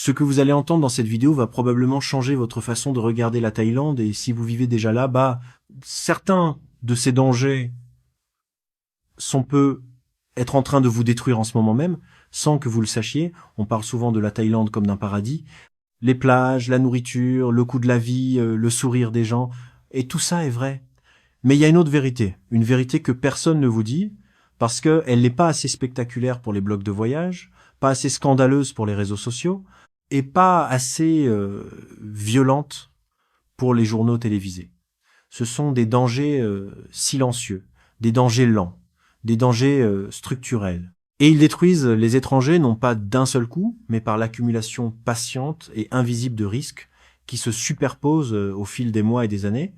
Ce que vous allez entendre dans cette vidéo va probablement changer votre façon de regarder la Thaïlande, et si vous vivez déjà là, certains de ces dangers peut être en train de vous détruire en ce moment même, sans que vous le sachiez. On parle souvent de la Thaïlande comme d'un paradis. Les plages, la nourriture, le coût de la vie, le sourire des gens, et tout ça est vrai. Mais il y a une autre vérité, une vérité que personne ne vous dit, parce qu'elle n'est pas assez spectaculaire pour les blogs de voyage, pas assez scandaleuse pour les réseaux sociaux, et pas assez violente pour les journaux télévisés. Ce sont des dangers silencieux, des dangers lents, des dangers structurels. Et ils détruisent les étrangers non pas d'un seul coup, mais par l'accumulation patiente et invisible de risques qui se superposent au fil des mois et des années,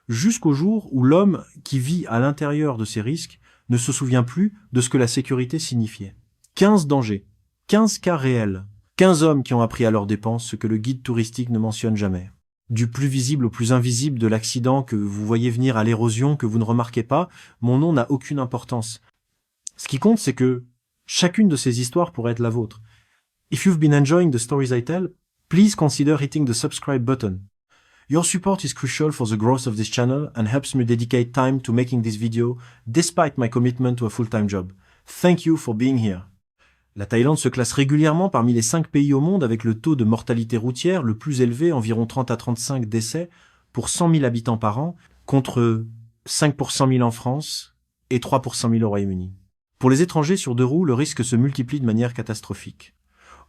jusqu'au jour où l'homme qui vit à l'intérieur de ces risques ne se souvient plus de ce que la sécurité signifiait. 15 dangers, 15 cas réels, 15 hommes qui ont appris à leurs dépenses ce que le guide touristique ne mentionne jamais. Du plus visible au plus invisible, de l'accident que vous voyez venir à l'érosion que vous ne remarquez pas, mon nom n'a aucune importance. Ce qui compte, c'est que chacune de ces histoires pourrait être la vôtre. If you've been enjoying the stories I tell, please consider hitting the subscribe button. Your support is crucial for the growth of this channel and helps me dedicate time to making this video despite my commitment to a full-time job. Thank you for being here. La Thaïlande se classe régulièrement parmi les 5 pays au monde avec le taux de mortalité routière le plus élevé, environ 30 à 35 décès pour 100 000 habitants par an, contre 5 pour 100 000 en France et 3 pour 100 000 au Royaume-Uni. Pour les étrangers sur 2 roues, le risque se multiplie de manière catastrophique.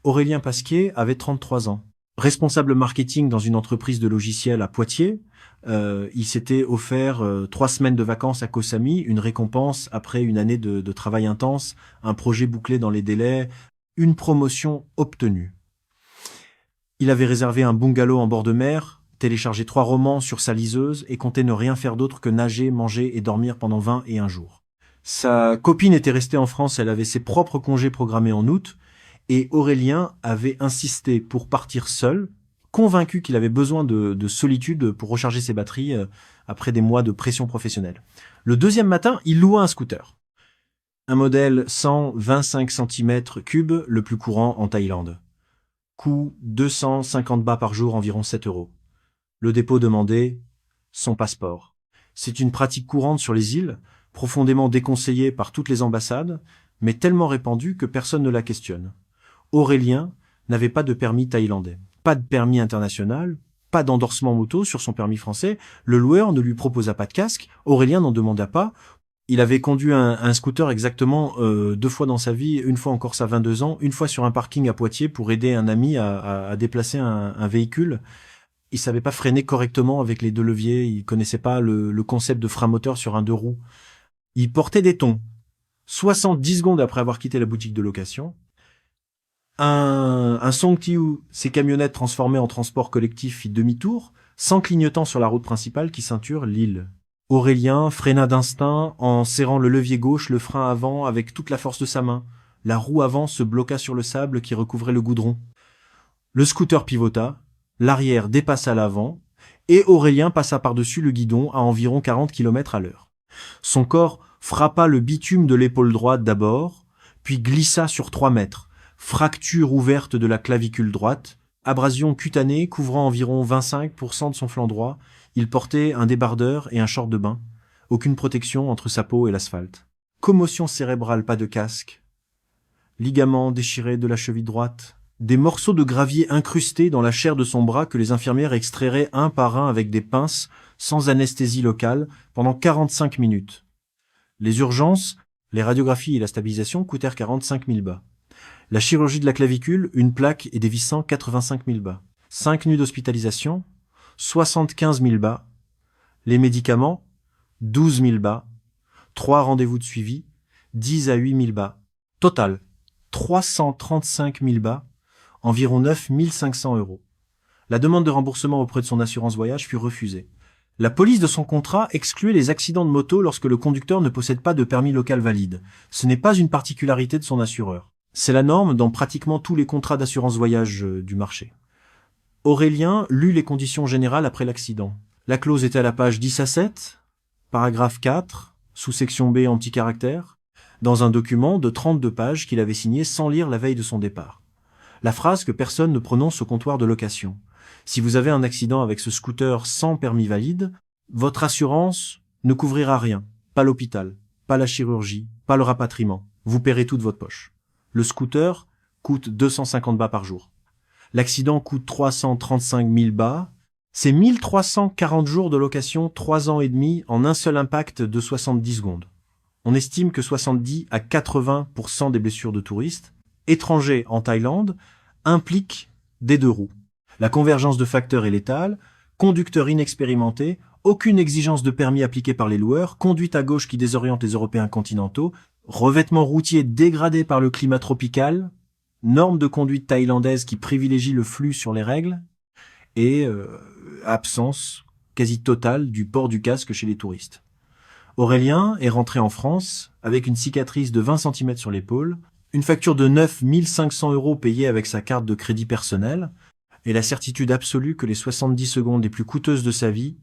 Aurélien Pasquier avait 33 ans. Responsable marketing dans une entreprise de logiciels à Poitiers, il s'était offert 3 semaines de vacances à Koh Samui, une récompense après une année de travail intense, un projet bouclé dans les délais, une promotion obtenue. Il avait réservé un bungalow en bord de mer, téléchargé 3 romans sur sa liseuse et comptait ne rien faire d'autre que nager, manger et dormir pendant 21 jours. Sa copine était restée en France, elle avait ses propres congés programmés en août, et Aurélien avait insisté pour partir seul, convaincu qu'il avait besoin de solitude pour recharger ses batteries après des mois de pression professionnelle. Le deuxième matin, il loua un scooter. Un modèle 125 cm3, le plus courant en Thaïlande. Coût 250 bahts par jour, environ 7 €. Le dépôt demandé, son passeport. C'est une pratique courante sur les îles, profondément déconseillée par toutes les ambassades, mais tellement répandue que personne ne la questionne. Aurélien n'avait pas de permis thaïlandais, pas de permis international, pas d'endorsement moto sur son permis français, le loueur ne lui proposa pas de casque, Aurélien n'en demanda pas. Il avait conduit un scooter exactement 2 fois dans sa vie, une fois en Corse à 22 ans, une fois sur un parking à Poitiers pour aider un ami à déplacer un véhicule. Il savait pas freiner correctement avec les 2 leviers, il connaissait pas le concept de frein moteur sur un 2 roues. Il portait des thons. 70 secondes après avoir quitté la boutique de location, un Songtiu, ses camionnettes transformées en transport collectif, fit demi-tour, sans clignotant sur la route principale qui ceinture l'île. Aurélien freina d'instinct en serrant le levier gauche, le frein avant avec toute la force de sa main. La roue avant se bloqua sur le sable qui recouvrait le goudron. Le scooter pivota, l'arrière dépassa l'avant, et Aurélien passa par-dessus le guidon à environ 40 km à l'heure. Son corps frappa le bitume de l'épaule droite d'abord, puis glissa sur 3 mètres. Fracture ouverte de la clavicule droite, abrasion cutanée couvrant environ 25% de son flanc droit, il portait un débardeur et un short de bain, aucune protection entre sa peau et l'asphalte. Commotion cérébrale, pas de casque. Ligaments déchirés de la cheville droite. Des morceaux de gravier incrustés dans la chair de son bras que les infirmières extrairaient un par un avec des pinces, sans anesthésie locale, pendant 45 minutes. Les urgences, les radiographies et la stabilisation coûtèrent 45 000 bahts. La chirurgie de la clavicule, une plaque et des vissants, 85 000 bahts. 5 nuits d'hospitalisation, 75 000 bahts. Les médicaments, 12 000 bahts. 3 rendez-vous de suivi, 10 à 8 000 bahts. Total, 335 000 bahts, environ 9 500 €. La demande de remboursement auprès de son assurance voyage fut refusée. La police de son contrat excluait les accidents de moto lorsque le conducteur ne possède pas de permis local valide. Ce n'est pas une particularité de son assureur. C'est la norme dans pratiquement tous les contrats d'assurance voyage du marché. Aurélien lut les conditions générales après l'accident. La clause était à la page 10 à 7, paragraphe 4, sous-section B en petits caractères, dans un document de 32 pages qu'il avait signé sans lire la veille de son départ. La phrase que personne ne prononce au comptoir de location. Si vous avez un accident avec ce scooter sans permis valide, votre assurance ne couvrira rien. Pas l'hôpital, pas la chirurgie, pas le rapatriement. Vous paierez tout de votre poche. Le scooter coûte 250 bahts par jour. L'accident coûte 335 000 bahts. C'est 1340 jours de location, 3 ans et demi en un seul impact de 70 secondes. On estime que 70 à 80% des blessures de touristes étrangers en Thaïlande impliquent des deux roues. La convergence de facteurs est létale, conducteur inexpérimenté, aucune exigence de permis appliquée par les loueurs, conduite à gauche qui désoriente les Européens continentaux, revêtement routier dégradé par le climat tropical, normes de conduite thaïlandaise qui privilégient le flux sur les règles, et absence quasi totale du port du casque chez les touristes. Aurélien est rentré en France avec une cicatrice de 20 cm sur l'épaule, une facture de 9 500 € payée avec sa carte de crédit personnel, et la certitude absolue que les 70 secondes les plus coûteuses de sa vie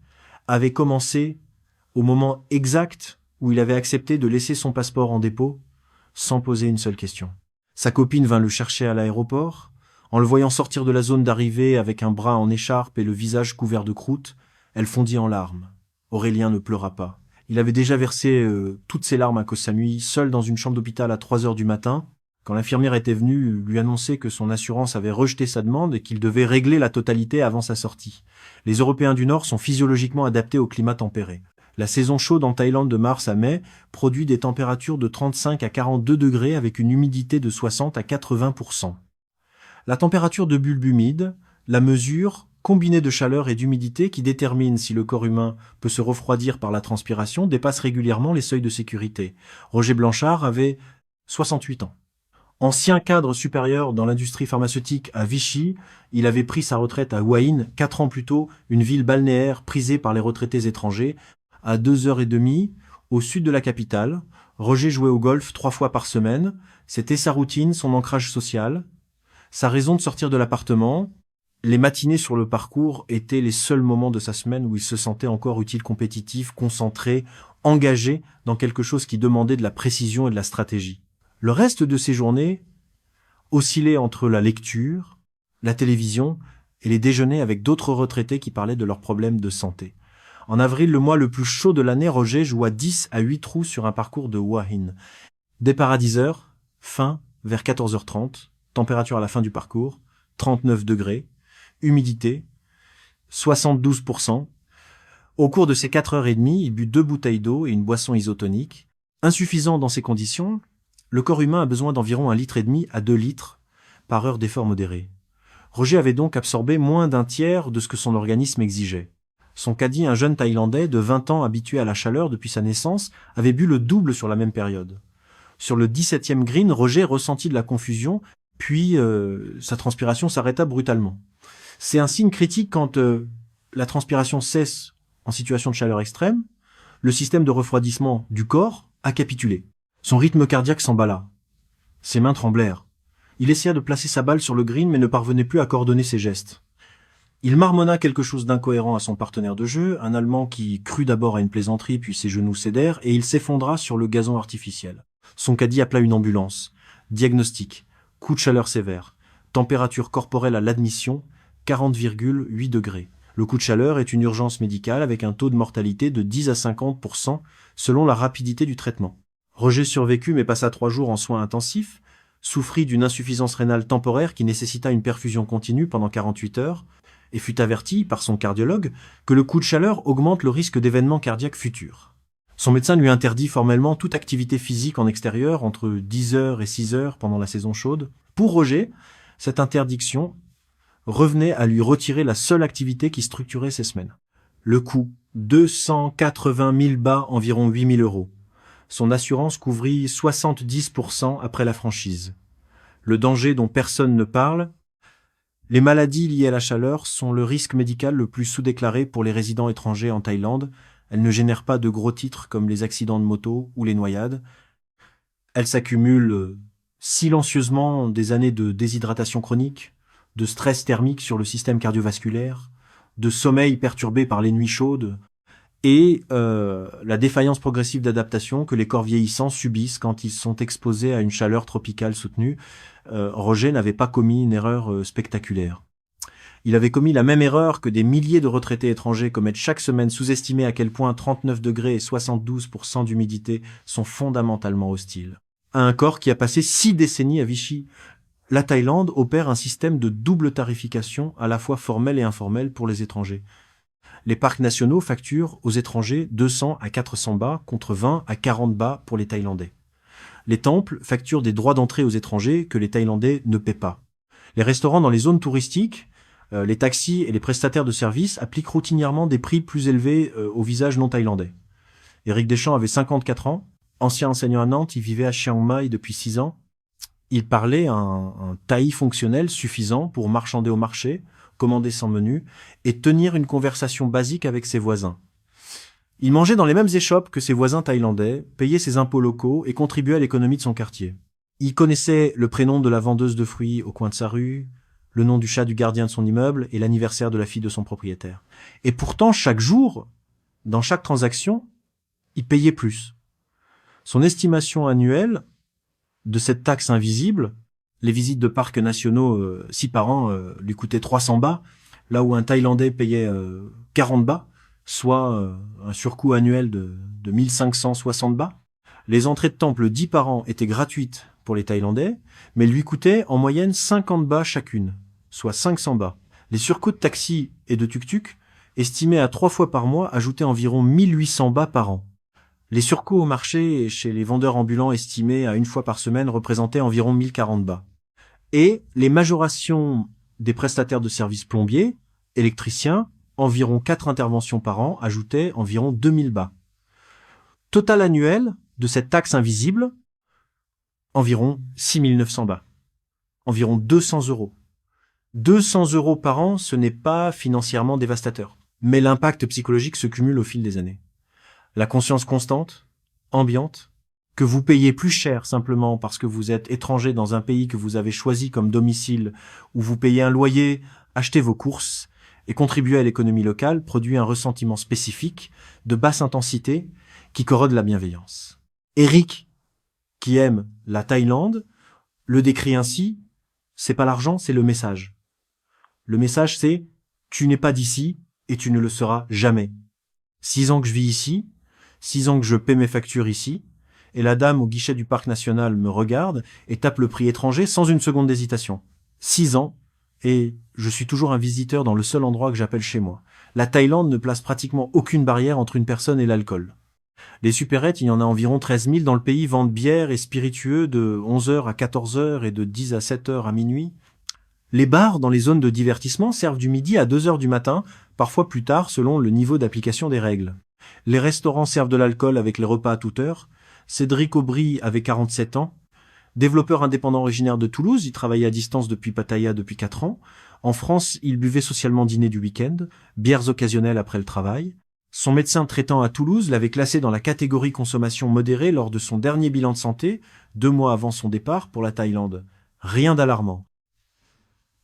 avaient commencé au moment exact où il avait accepté de laisser son passeport en dépôt sans poser une seule question. Sa copine vint le chercher à l'aéroport. En le voyant sortir de la zone d'arrivée avec un bras en écharpe et le visage couvert de croûte, elle fondit en larmes. Aurélien ne pleura pas. Il avait déjà versé toutes ses larmes à Koh Samui, seul dans une chambre d'hôpital à 3 heures du matin, quand l'infirmière était venue lui annoncer que son assurance avait rejeté sa demande et qu'il devait régler la totalité avant sa sortie. Les Européens du Nord sont physiologiquement adaptés au climat tempéré. La saison chaude en Thaïlande de mars à mai produit des températures de 35 à 42 degrés avec une humidité de 60 à 80%. La température de bulbe humide, la mesure, combinée de chaleur et d'humidité qui détermine si le corps humain peut se refroidir par la transpiration, dépasse régulièrement les seuils de sécurité. Roger Blanchard avait 68 ans. Ancien cadre supérieur dans l'industrie pharmaceutique à Vichy, il avait pris sa retraite à Hua Hin, 4 ans plus tôt, une ville balnéaire prisée par les retraités étrangers, à 2h30 au sud de la capitale. Roger jouait au golf 3 fois par semaine. C'était sa routine, son ancrage social. Sa raison de sortir de l'appartement, les matinées sur le parcours étaient les seuls moments de sa semaine où il se sentait encore utile, compétitif, concentré, engagé dans quelque chose qui demandait de la précision et de la stratégie. Le reste de ses journées oscillait entre la lecture, la télévision et les déjeuners avec d'autres retraités qui parlaient de leurs problèmes de santé. En avril, le mois le plus chaud de l'année, Roger joua 10 à 8 trous sur un parcours de Hua Hin. Départ à 10h, fin vers 14h30, température à la fin du parcours, 39 degrés, humidité, 72%. Au cours de ces 4h30, il but 2 bouteilles d'eau et une boisson isotonique. Insuffisant dans ces conditions, le corps humain a besoin d'environ 1,5 litre à 2 litres par heure d'effort modéré. Roger avait donc absorbé moins d'un tiers de ce que son organisme exigeait. Son caddie, un jeune Thaïlandais de 20 ans habitué à la chaleur depuis sa naissance, avait bu le double sur la même période. Sur le 17e green, Roger ressentit de la confusion, puis sa transpiration s'arrêta brutalement. C'est un signe critique quand la transpiration cesse en situation de chaleur extrême, le système de refroidissement du corps a capitulé. Son rythme cardiaque s'emballa. Ses mains tremblèrent. Il essaya de placer sa balle sur le green mais ne parvenait plus à coordonner ses gestes. Il marmonna quelque chose d'incohérent à son partenaire de jeu, un Allemand qui crut d'abord à une plaisanterie puis ses genoux cédèrent et il s'effondra sur le gazon artificiel. Son caddie appela une ambulance. Diagnostic. Coup de chaleur sévère. Température corporelle à l'admission, 40,8 degrés. Le coup de chaleur est une urgence médicale avec un taux de mortalité de 10 à 50% selon la rapidité du traitement. Roger survécut mais passa 3 jours en soins intensifs, souffrit d'une insuffisance rénale temporaire qui nécessita une perfusion continue pendant 48 heures et fut averti par son cardiologue que le coup de chaleur augmente le risque d'événements cardiaques futurs. Son médecin lui interdit formellement toute activité physique en extérieur entre 10h et 6h pendant la saison chaude. Pour Roger, cette interdiction revenait à lui retirer la seule activité qui structurait ses semaines. Le coût, 280 000 bahts, environ 8 000 €. Son assurance couvrit 70% après la franchise. Le danger dont personne ne parle, les maladies liées à la chaleur sont le risque médical le plus sous-déclaré pour les résidents étrangers en Thaïlande. Elles ne génèrent pas de gros titres comme les accidents de moto ou les noyades. Elles s'accumulent silencieusement des années de déshydratation chronique, de stress thermique sur le système cardiovasculaire, de sommeil perturbé par les nuits chaudes et la défaillance progressive d'adaptation que les corps vieillissants subissent quand ils sont exposés à une chaleur tropicale soutenue. Roger n'avait pas commis une erreur spectaculaire. Il avait commis la même erreur que des milliers de retraités étrangers commettent chaque semaine, sous-estimer à quel point 39 degrés et 72% d'humidité sont fondamentalement hostiles à un corps qui a passé 6 décennies à Vichy. La Thaïlande opère un système de double tarification, à la fois formel et informel, pour les étrangers. Les parcs nationaux facturent aux étrangers 200 à 400 bahts contre 20 à 40 bahts pour les Thaïlandais. Les temples facturent des droits d'entrée aux étrangers que les Thaïlandais ne paient pas. Les restaurants dans les zones touristiques, les taxis et les prestataires de services appliquent routinièrement des prix plus élevés aux visages non thaïlandais. Éric Deschamps avait 54 ans, ancien enseignant à Nantes, il vivait à Chiang Mai depuis 6 ans. Il parlait un thaï fonctionnel suffisant pour marchander au marché, commander son menu et tenir une conversation basique avec ses voisins. Il mangeait dans les mêmes échoppes que ses voisins thaïlandais, payait ses impôts locaux et contribuait à l'économie de son quartier. Il connaissait le prénom de la vendeuse de fruits au coin de sa rue, le nom du chat du gardien de son immeuble et l'anniversaire de la fille de son propriétaire. Et pourtant, chaque jour, dans chaque transaction, il payait plus. Son estimation annuelle de cette taxe invisible, les visites de parcs nationaux 6 par an lui coûtaient 300 bahts, là où un Thaïlandais payait 40 bahts, soit un surcoût annuel de 1560 bahts. Les entrées de temple 10 par an étaient gratuites pour les Thaïlandais, mais lui coûtaient en moyenne 50 bahts chacune, soit 500 bahts. Les surcoûts de taxi et de tuk-tuk, estimés à 3 fois par mois, ajoutaient environ 1800 bahts par an. Les surcoûts au marché et chez les vendeurs ambulants estimés à 1 fois par semaine représentaient environ 1040 bahts. Et les majorations des prestataires de services plombiers, électriciens, environ 4 interventions par an, ajoutaient environ 2000 bahts. Total annuel de cette taxe invisible, environ 6900 bahts. Environ 200 €. 200 € par an, ce n'est pas financièrement dévastateur. Mais l'impact psychologique se cumule au fil des années. La conscience constante, ambiante, que vous payez plus cher simplement parce que vous êtes étranger dans un pays que vous avez choisi comme domicile, où vous payez un loyer, achetez vos courses et contribuez à l'économie locale, produit un ressentiment spécifique, de basse intensité, qui corrode la bienveillance. Eric, qui aime la Thaïlande, le décrit ainsi: c'est pas l'argent, c'est le message. Le message, c'est: tu n'es pas d'ici et tu ne le seras jamais. 6 ans que je vis ici, 6 ans que je paie mes factures ici, et la dame au guichet du parc national me regarde et tape le prix étranger sans une seconde d'hésitation. 6 ans, et je suis toujours un visiteur dans le seul endroit que j'appelle chez moi. La Thaïlande ne place pratiquement aucune barrière entre une personne et l'alcool. Les supérettes, il y en a environ 13 000 dans le pays, vendent bière et spiritueux de 11h à 14h et de 10 à 7h à minuit. Les bars dans les zones de divertissement servent du midi à 2h du matin, parfois plus tard selon le niveau d'application des règles. Les restaurants servent de l'alcool avec les repas à toute heure. Cédric Aubry avait 47 ans. Développeur indépendant originaire de Toulouse, il travaillait à distance depuis Pattaya depuis 4 ans. En France, il buvait socialement dîner du week-end, bières occasionnelles après le travail. Son médecin traitant à Toulouse l'avait classé dans la catégorie consommation modérée lors de son dernier bilan de santé, 2 mois avant son départ pour la Thaïlande. Rien d'alarmant.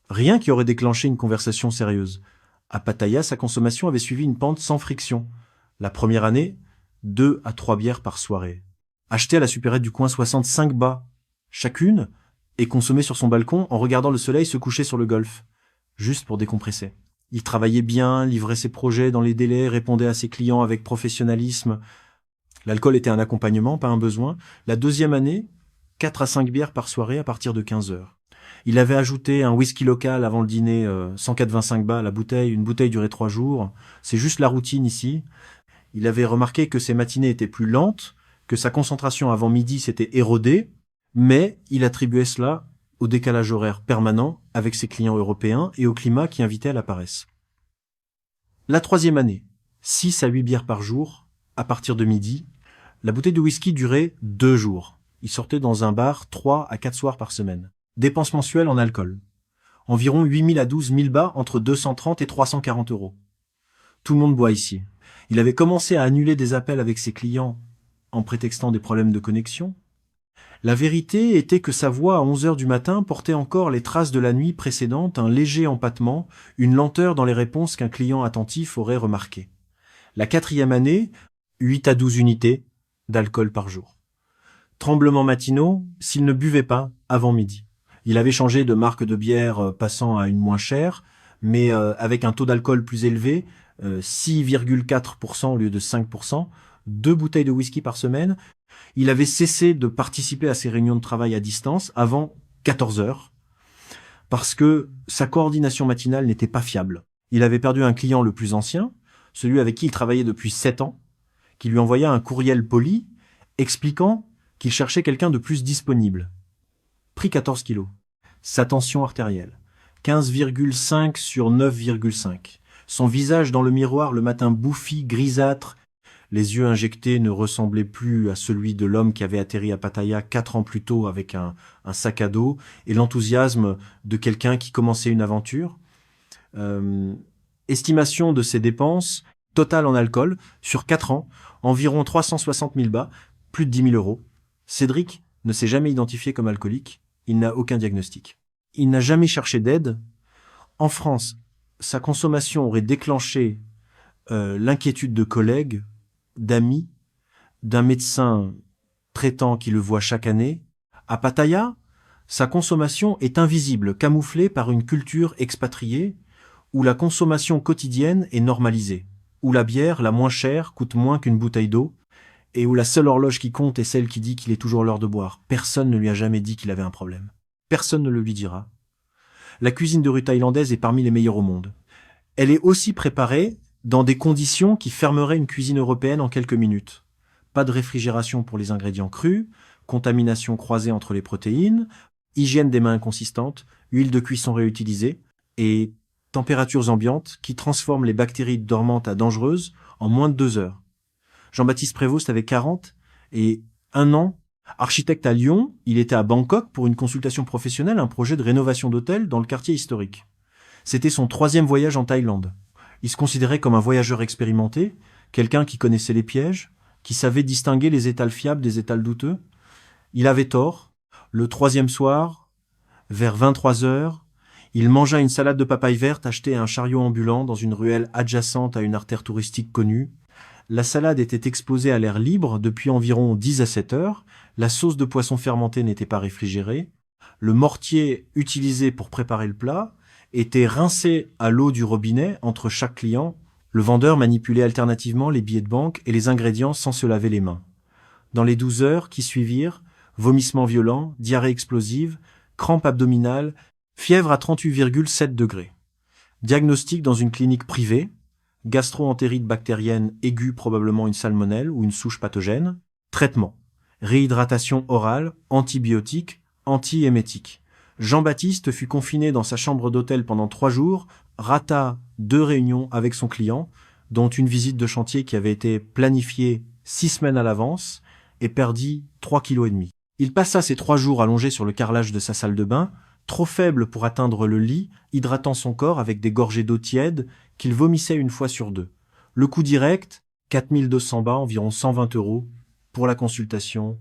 Rien qui aurait déclenché une conversation sérieuse. À Pattaya, sa consommation avait suivi une pente sans friction. La première année, 2 à 3 bières par soirée. Achetée à la supérette du coin 65 bahts chacune et consommée sur son balcon en regardant le soleil se coucher sur le golfe, juste pour décompresser. Il travaillait bien, livrait ses projets dans les délais, répondait à ses clients avec professionnalisme. L'alcool était un accompagnement, pas un besoin. La deuxième année, 4 à 5 bières par soirée à partir de 15h. Il avait ajouté un whisky local avant le dîner, 185 bahts la bouteille. Une bouteille durait 3 jours. C'est juste la routine ici. Il avait remarqué que ses matinées étaient plus lentes, que sa concentration avant midi s'était érodée, mais il attribuait cela au décalage horaire permanent avec ses clients européens et au climat qui invitait à la paresse. La troisième année, 6 à 8 bières par jour, à partir de midi. La bouteille de whisky durait 2 jours. Il sortait dans un bar 3 à 4 soirs par semaine. Dépenses mensuelles en alcool. Environ 8 000 à 12 000 bahts, entre 230 et 340 €. Tout le monde boit ici. Il avait commencé à annuler des appels avec ses clients en prétextant des problèmes de connexion. La vérité était que sa voix à 11h du matin portait encore les traces de la nuit précédente, un léger empattement, une lenteur dans les réponses qu'un client attentif aurait remarqué. La 4e année, 8 à 12 unités d'alcool par jour. Tremblements matinaux, s'il ne buvait pas avant midi. Il avait changé de marque de bière passant à une moins chère, mais avec un taux d'alcool plus élevé, 6,4% au lieu de 5%, 2 bouteilles de whisky par semaine. Il avait cessé de participer à ses réunions de travail à distance avant 14 heures, parce que sa coordination matinale n'était pas fiable. Il avait perdu un client le plus ancien, celui avec qui il travaillait depuis 7 ans, qui lui envoya un courriel poli expliquant qu'il cherchait quelqu'un de plus disponible. Pris 14 kilos. Sa tension artérielle, 15,5 sur 9,5. Son visage dans le miroir le matin bouffi, grisâtre. Les yeux injectés ne ressemblaient plus à celui de l'homme qui avait atterri à Pattaya 4 ans plus tôt avec un sac à dos et l'enthousiasme de quelqu'un qui commençait une aventure. Estimation de ses dépenses totales en alcool sur 4 ans, environ 360 000 bahts, plus de 10 000 euros. Cédric ne s'est jamais identifié comme alcoolique, il n'a aucun diagnostic. Il n'a jamais cherché d'aide. En France, sa consommation aurait déclenché l'inquiétude de collègues, d'amis, d'un médecin traitant qui le voit chaque année. À Pattaya, sa consommation est invisible, camouflée par une culture expatriée où la consommation quotidienne est normalisée, où la bière, la moins chère, coûte moins qu'une bouteille d'eau, et où la seule horloge qui compte est celle qui dit qu'il est toujours l'heure de boire. Personne ne lui a jamais dit qu'il avait un problème. Personne ne le lui dira. La cuisine de rue thaïlandaise est parmi les meilleures au monde. Elle est aussi préparée dans des conditions qui fermeraient une cuisine européenne en quelques minutes. Pas de réfrigération pour les ingrédients crus, contamination croisée entre les protéines, hygiène des mains inconsistante, huile de cuisson réutilisée et températures ambiantes qui transforment les bactéries dormantes à dangereuses en moins de 2 heures. Jean-Baptiste Prévost avait 40 et 1 an. Architecte à Lyon, il était à Bangkok pour une consultation professionnelle, un projet de rénovation d'hôtel dans le quartier historique. C'était son 3e voyage en Thaïlande. Il se considérait comme un voyageur expérimenté, quelqu'un qui connaissait les pièges, qui savait distinguer les étals fiables des étals douteux. Il avait tort. Le 3e soir, vers 23 heures, il mangea une salade de papaye verte achetée à un chariot ambulant dans une ruelle adjacente à une artère touristique connue. La salade était exposée à l'air libre depuis environ 10 à 7 heures. La sauce de poisson fermenté n'était pas réfrigérée. Le mortier utilisé pour préparer le plat était rincé à l'eau du robinet entre chaque client. Le vendeur manipulait alternativement les billets de banque et les ingrédients sans se laver les mains. Dans les 12 heures qui suivirent, vomissements violents, diarrhée explosive, crampes abdominales, fièvre à 38,7 degrés. Diagnostic dans une clinique privée, gastro-entérite bactérienne aiguë, probablement une salmonelle ou une souche pathogène. Traitement, réhydratation orale, antibiotiques, antiémétiques. Jean-Baptiste fut confiné dans sa chambre d'hôtel pendant 3 jours, rata 2 réunions avec son client, dont une visite de chantier qui avait été planifiée 6 semaines à l'avance et perdit 3,5 kg. Il passa ces 3 jours allongé sur le carrelage de sa salle de bain, trop faible pour atteindre le lit, hydratant son corps avec des gorgées d'eau tiède qu'il vomissait 1 fois sur 2. Le coût direct, 4 200 bahts, environ 120 euros, pour la consultation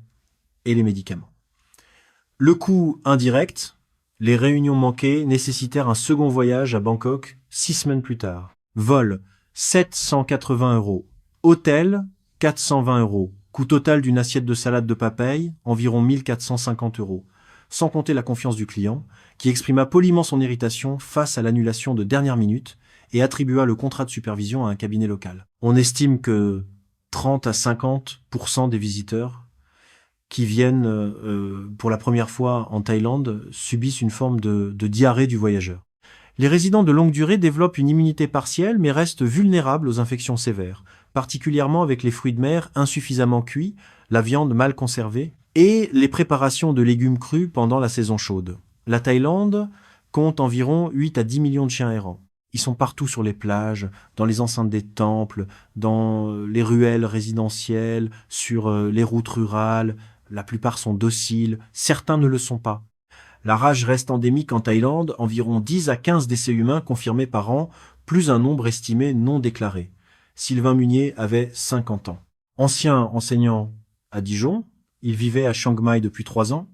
et les médicaments. Le coût indirect, les réunions manquées nécessitèrent un second voyage à Bangkok 6 semaines plus tard. Vol, 780 euros. Hôtel, 420 euros. Coût total d'une assiette de salade de papaye, environ 1450 euros. Sans compter la confiance du client, qui exprima poliment son irritation face à l'annulation de dernière minute et attribua le contrat de supervision à un cabinet local. On estime que 30 à 50% des visiteurs qui viennent pour la première fois en Thaïlande subissent une forme de diarrhée du voyageur. Les résidents de longue durée développent une immunité partielle mais restent vulnérables aux infections sévères, particulièrement avec les fruits de mer insuffisamment cuits, la viande mal conservée et les préparations de légumes crus pendant la saison chaude. La Thaïlande compte environ 8 à 10 millions de chiens errants. Ils sont partout sur les plages, dans les enceintes des temples, dans les ruelles résidentielles, sur les routes rurales. La plupart sont dociles, certains ne le sont pas. La rage reste endémique en Thaïlande, environ 10 à 15 décès humains confirmés par an, plus un nombre estimé non déclaré. Sylvain Munier avait 50 ans. Ancien enseignant à Dijon, il vivait à Chiang Mai depuis 3 ans.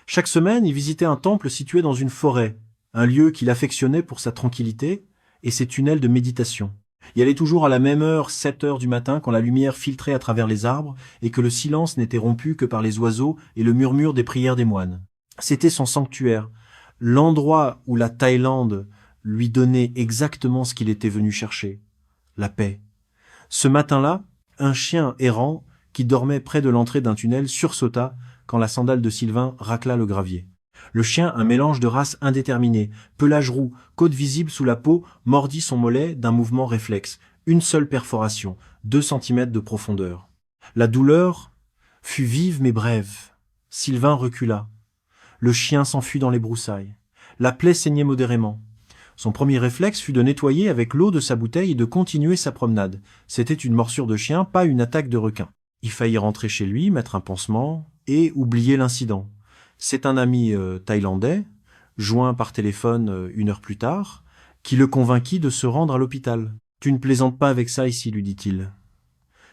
Chaque semaine, il visitait un temple situé dans une forêt, un lieu qu'il affectionnait pour sa tranquillité et ses tunnels de méditation. Y aller toujours à la même heure, 7 heures du matin, quand la lumière filtrait à travers les arbres et que le silence n'était rompu que par les oiseaux et le murmure des prières des moines. C'était son sanctuaire, l'endroit où la Thaïlande lui donnait exactement ce qu'il était venu chercher, la paix. Ce matin-là, un chien errant qui dormait près de l'entrée d'un tunnel sursauta quand la sandale de Sylvain racla le gravier. Le chien, un mélange de race indéterminée, pelage roux, côte visible sous la peau, mordit son mollet d'un mouvement réflexe. Une seule perforation, 2 centimètres de profondeur. La douleur fut vive mais brève. Sylvain recula. Le chien s'enfuit dans les broussailles. La plaie saignait modérément. Son premier réflexe fut de nettoyer avec l'eau de sa bouteille et de continuer sa promenade. C'était une morsure de chien, pas une attaque de requin. Il faillit rentrer chez lui, mettre un pansement et oublier l'incident. C'est un ami thaïlandais, joint par téléphone 1 heure plus tard, qui le convainquit de se rendre à l'hôpital. « Tu ne plaisantes pas avec ça ici, lui dit-il. »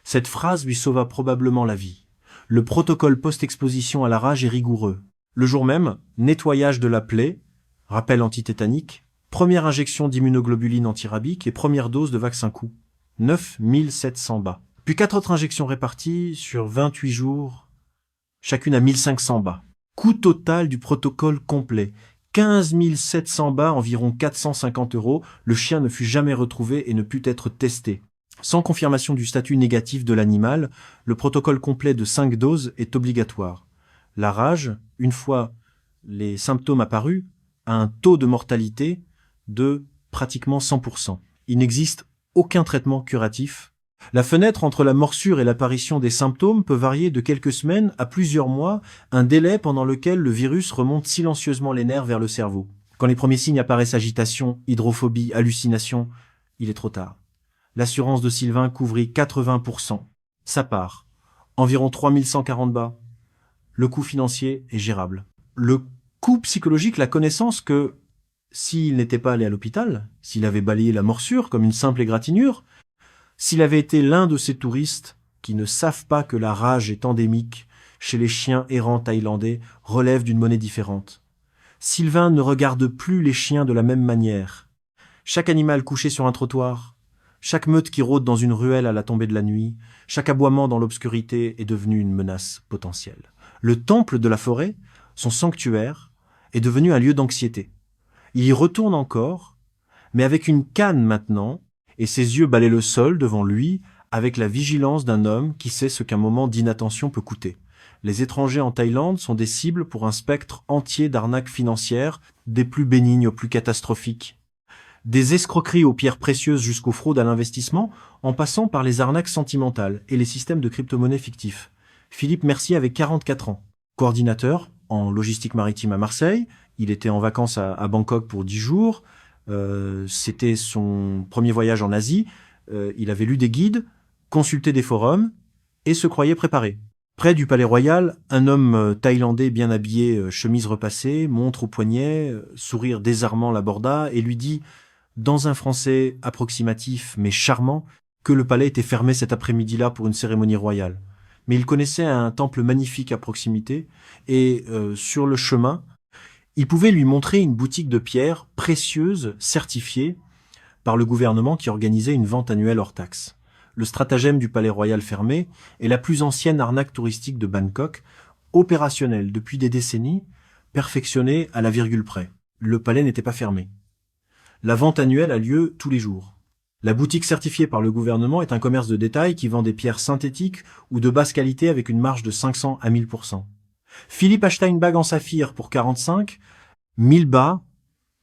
Cette phrase lui sauva probablement la vie. Le protocole post-exposition à la rage est rigoureux. Le jour même, nettoyage de la plaie, rappel antitétanique, première injection d'immunoglobuline antirabique et première dose de vaccin coup. 9700 bas. Puis 4 autres injections réparties sur 28 jours, chacune à 1500 bas. Coût total du protocole complet, 15 700 bas, environ 450 €. Le chien ne fut jamais retrouvé et ne put être testé. Sans confirmation du statut négatif de l'animal, le protocole complet de 5 doses est obligatoire. La rage, une fois les symptômes apparus, a un taux de mortalité de pratiquement 100%. Il n'existe aucun traitement curatif. La fenêtre entre la morsure et l'apparition des symptômes peut varier de quelques semaines à plusieurs mois, un délai pendant lequel le virus remonte silencieusement les nerfs vers le cerveau. Quand les premiers signes apparaissent, agitation, hydrophobie, hallucination, il est trop tard. L'assurance de Sylvain couvrit 80%. Sa part, environ 3140 bas. Le coût financier est gérable. Le coût psychologique, la connaissance que s'il n'était pas allé à l'hôpital, s'il avait balayé la morsure comme une simple égratignure, s'il avait été l'un de ces touristes qui ne savent pas que la rage est endémique chez les chiens errants thaïlandais, relève d'une monnaie différente. Sylvain ne regarde plus les chiens de la même manière. Chaque animal couché sur un trottoir, chaque meute qui rôde dans une ruelle à la tombée de la nuit, chaque aboiement dans l'obscurité est devenu une menace potentielle. Le temple de la forêt, son sanctuaire, est devenu un lieu d'anxiété. Il y retourne encore, mais avec une canne maintenant, et ses yeux balaient le sol devant lui avec la vigilance d'un homme qui sait ce qu'un moment d'inattention peut coûter. Les étrangers en Thaïlande sont des cibles pour un spectre entier d'arnaques financières, des plus bénignes aux plus catastrophiques. Des escroqueries aux pierres précieuses jusqu'aux fraudes à l'investissement, en passant par les arnaques sentimentales et les systèmes de crypto-monnaies fictifs. Philippe Mercier avait 44 ans, coordinateur en logistique maritime à Marseille. Il était en vacances à Bangkok pour 10 jours. C'était son premier voyage en Asie. Il avait lu des guides, consulté des forums et se croyait préparé. Près du Palais Royal, un homme thaïlandais bien habillé, chemise repassée, montre au poignet, sourire désarmant l'aborda et lui dit, dans un français approximatif mais charmant, que le palais était fermé cet après-midi-là pour une cérémonie royale. Mais il connaissait un temple magnifique à proximité et sur le chemin, il pouvait lui montrer une boutique de pierres précieuses certifiée par le gouvernement qui organisait une vente annuelle hors taxe. Le stratagème du Palais Royal fermé est la plus ancienne arnaque touristique de Bangkok, opérationnelle depuis des décennies, perfectionnée à la virgule près. Le palais n'était pas fermé. La vente annuelle a lieu tous les jours. La boutique certifiée par le gouvernement est un commerce de détail qui vend des pierres synthétiques ou de basse qualité avec une marge de 500 à 1000%. Philippe acheta une bague en saphir pour 45, 1000 bas,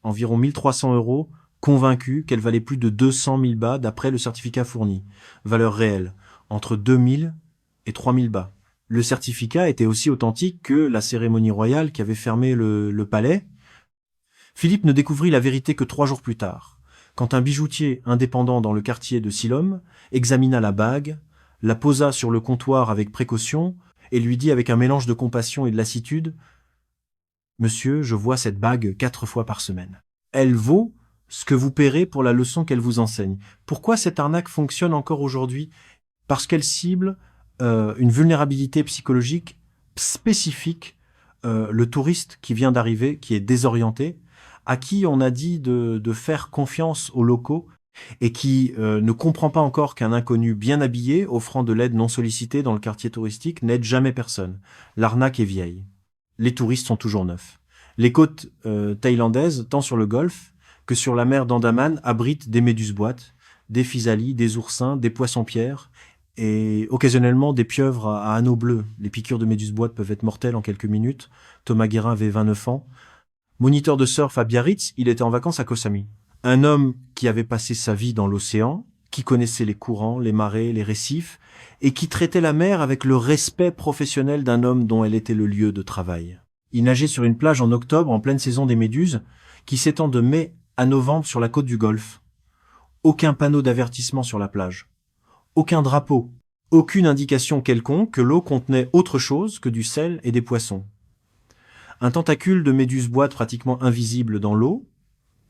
environ 1300 €, convaincu qu'elle valait plus de 200 000 bas d'après le certificat fourni. Valeur réelle, entre 2000 et 3000 bas. Le certificat était aussi authentique que la cérémonie royale qui avait fermé le palais. Philippe ne découvrit la vérité que 3 jours plus tard, quand un bijoutier indépendant dans le quartier de Silom examina la bague, la posa sur le comptoir avec précaution et lui dit avec un mélange de compassion et de lassitude « Monsieur, je vois cette bague 4 fois par semaine. Elle vaut ce que vous paierez pour la leçon qu'elle vous enseigne. Pourquoi cette arnaque fonctionne encore aujourd'hui? Parce qu'elle cible une vulnérabilité psychologique spécifique, le touriste qui vient d'arriver, qui est désorienté, à qui on a dit de faire confiance aux locaux et qui ne comprend pas encore qu'un inconnu bien habillé, offrant de l'aide non sollicitée dans le quartier touristique, n'aide jamais personne. L'arnaque est vieille. Les touristes sont toujours neufs. Les côtes thaïlandaises, tant sur le golfe que sur la mer d'Andaman, abritent des méduses-boîtes, des physalis, des oursins, des poissons-pierres et occasionnellement des pieuvres à anneaux bleus. Les piqûres de méduses-boîtes peuvent être mortelles en quelques minutes. Thomas Guérin avait 29 ans. Moniteur de surf à Biarritz, il était en vacances à Koh Samui. Un homme qui avait passé sa vie dans l'océan, qui connaissait les courants, les marées, les récifs, et qui traitait la mer avec le respect professionnel d'un homme dont elle était le lieu de travail. Il nageait sur une plage en octobre, en pleine saison des méduses, qui s'étend de mai à novembre sur la côte du Golfe. Aucun panneau d'avertissement sur la plage. Aucun drapeau. Aucune indication quelconque que l'eau contenait autre chose que du sel et des poissons. Un tentacule de méduse boîte pratiquement invisible dans l'eau,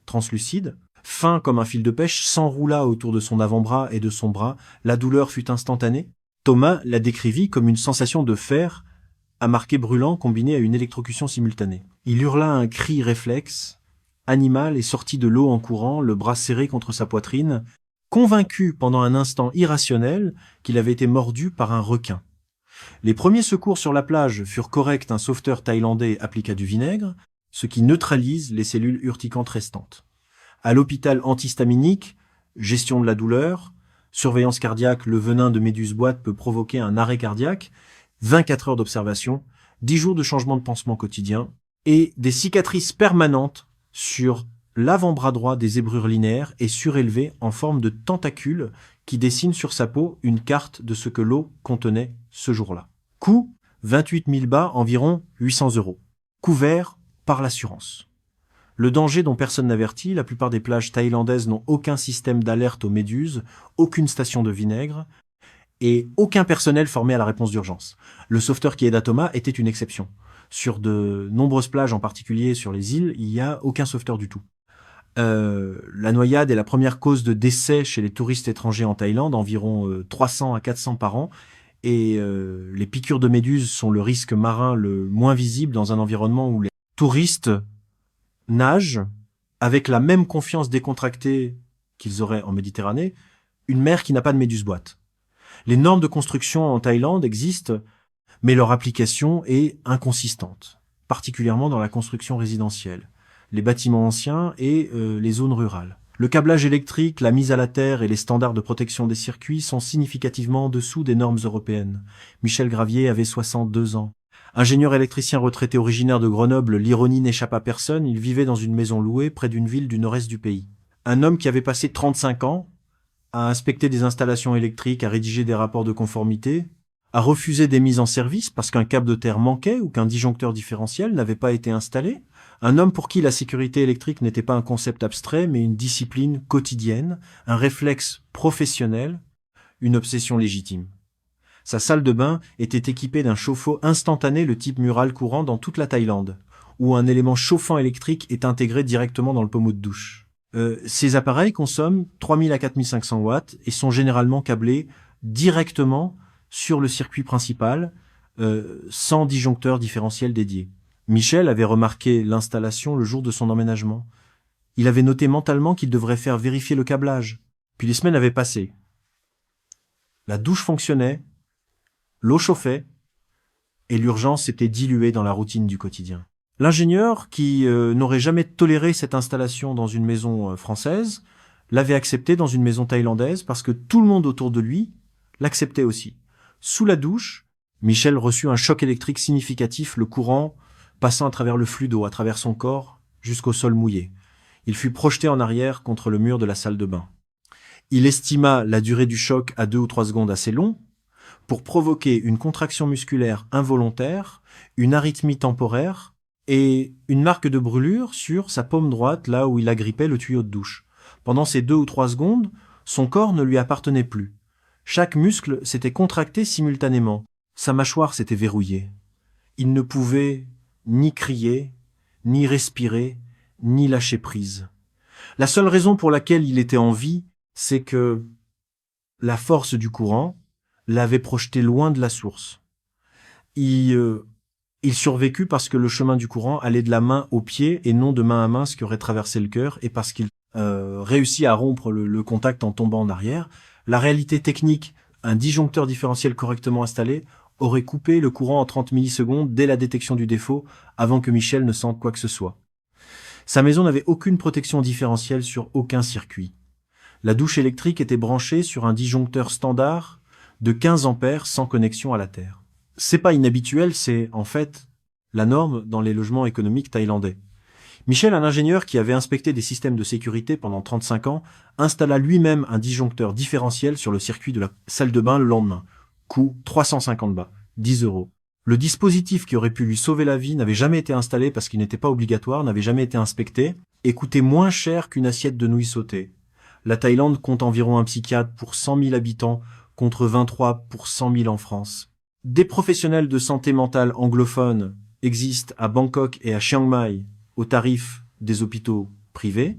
translucide, fin comme un fil de pêche, s'enroula autour de son avant-bras et de son bras. La douleur fut instantanée. Thomas la décrivit comme une sensation de fer à marqué brûlant combinée à une électrocution simultanée. Il hurla un cri réflexe, animal, et sortit de l'eau en courant, le bras serré contre sa poitrine, convaincu pendant un instant irrationnel qu'il avait été mordu par un requin. Les premiers secours sur la plage furent corrects, un sauveteur thaïlandais appliqua du vinaigre, ce qui neutralise les cellules urticantes restantes. À l'hôpital antihistaminique, gestion de la douleur, surveillance cardiaque, le venin de méduse-boîte peut provoquer un arrêt cardiaque, 24 heures d'observation, 10 jours de changement de pansement quotidien et des cicatrices permanentes sur l'avant-bras droit des zébrures linéaires et surélevées en forme de tentacules qui dessinent sur sa peau une carte de ce que l'eau contenait ce jour-là. Coût 28 000 bahts, environ 800 €. Couvert par l'assurance. Le danger dont personne n'avertit, la plupart des plages thaïlandaises n'ont aucun système d'alerte aux méduses, aucune station de vinaigre et aucun personnel formé à la réponse d'urgence. Le sauveteur qui aida Thomas était une exception. Sur de nombreuses plages, en particulier sur les îles, il n'y a aucun sauveteur du tout. La noyade est la première cause de décès chez les touristes étrangers en Thaïlande, environ 300 à 400 par an, et les piqûres de méduses sont le risque marin le moins visible dans un environnement où les touristes nagent avec la même confiance décontractée qu'ils auraient en Méditerranée, une mer qui n'a pas de méduse-boîte. Les normes de construction en Thaïlande existent, mais leur application est inconsistante, particulièrement dans la construction résidentielle, les bâtiments anciens et les zones rurales. Le câblage électrique, la mise à la terre et les standards de protection des circuits sont significativement en dessous des normes européennes. Michel Gravier avait 62 ans. Ingénieur électricien retraité originaire de Grenoble, l'ironie n'échappe à personne, il vivait dans une maison louée près d'une ville du nord-est du pays. Un homme qui avait passé 35 ans à inspecter des installations électriques, à rédiger des rapports de conformité, à refuser des mises en service parce qu'un câble de terre manquait ou qu'un disjoncteur différentiel n'avait pas été installé. Un homme pour qui la sécurité électrique n'était pas un concept abstrait, mais une discipline quotidienne, un réflexe professionnel, une obsession légitime. Sa salle de bain était équipée d'un chauffe-eau instantané, le type mural courant dans toute la Thaïlande, où un élément chauffant électrique est intégré directement dans le pommeau de douche. Ces appareils consomment 3000 à 4500 watts et sont généralement câblés directement sur le circuit principal, sans disjoncteur différentiel dédié. Michel avait remarqué l'installation le jour de son emménagement. Il avait noté mentalement qu'il devrait faire vérifier le câblage. Puis les semaines avaient passé. La douche fonctionnait, l'eau chauffait, et l'urgence s'était diluée dans la routine du quotidien. L'ingénieur, qui n'aurait jamais toléré cette installation dans une maison française, l'avait accepté dans une maison thaïlandaise parce que tout le monde autour de lui l'acceptait aussi. Sous la douche, Michel reçut un choc électrique significatif, le courant passant à travers le flux d'eau, à travers son corps, jusqu'au sol mouillé. Il fut projeté en arrière contre le mur de la salle de bain. Il estima la durée du choc à 2 ou 3 secondes assez long pour provoquer une contraction musculaire involontaire, une arythmie temporaire et une marque de brûlure sur sa paume droite, là où il agrippait le tuyau de douche. Pendant ces 2 ou 3 secondes, son corps ne lui appartenait plus. Chaque muscle s'était contracté simultanément. Sa mâchoire s'était verrouillée. Il ne pouvait ni crier, ni respirer, ni lâcher prise. La seule raison pour laquelle il était en vie, c'est que la force du courant l'avait projeté loin de la source. Il survécut parce que le chemin du courant allait de la main au pied et non de main à main, ce qui aurait traversé le cœur, et parce qu'il réussit à rompre le contact en tombant en arrière. La réalité technique, un disjoncteur différentiel correctement installé, aurait coupé le courant en 30 millisecondes dès la détection du défaut, avant que Michel ne sente quoi que ce soit. Sa maison n'avait aucune protection différentielle sur aucun circuit. La douche électrique était branchée sur un disjoncteur standard de 15 ampères sans connexion à la terre. C'est pas inhabituel, c'est en fait la norme dans les logements économiques thaïlandais. Michel, un ingénieur qui avait inspecté des systèmes de sécurité pendant 35 ans, installa lui-même un disjoncteur différentiel sur le circuit de la salle de bain le lendemain. Coût 350 bahts, 10 euros. Le dispositif qui aurait pu lui sauver la vie n'avait jamais été installé parce qu'il n'était pas obligatoire, n'avait jamais été inspecté, et coûtait moins cher qu'une assiette de nouilles sautées. La Thaïlande compte environ un psychiatre pour 100 000 habitants, contre 23 pour 100 000 en France. Des professionnels de santé mentale anglophones existent à Bangkok et à Chiang Mai, au tarif des hôpitaux privés,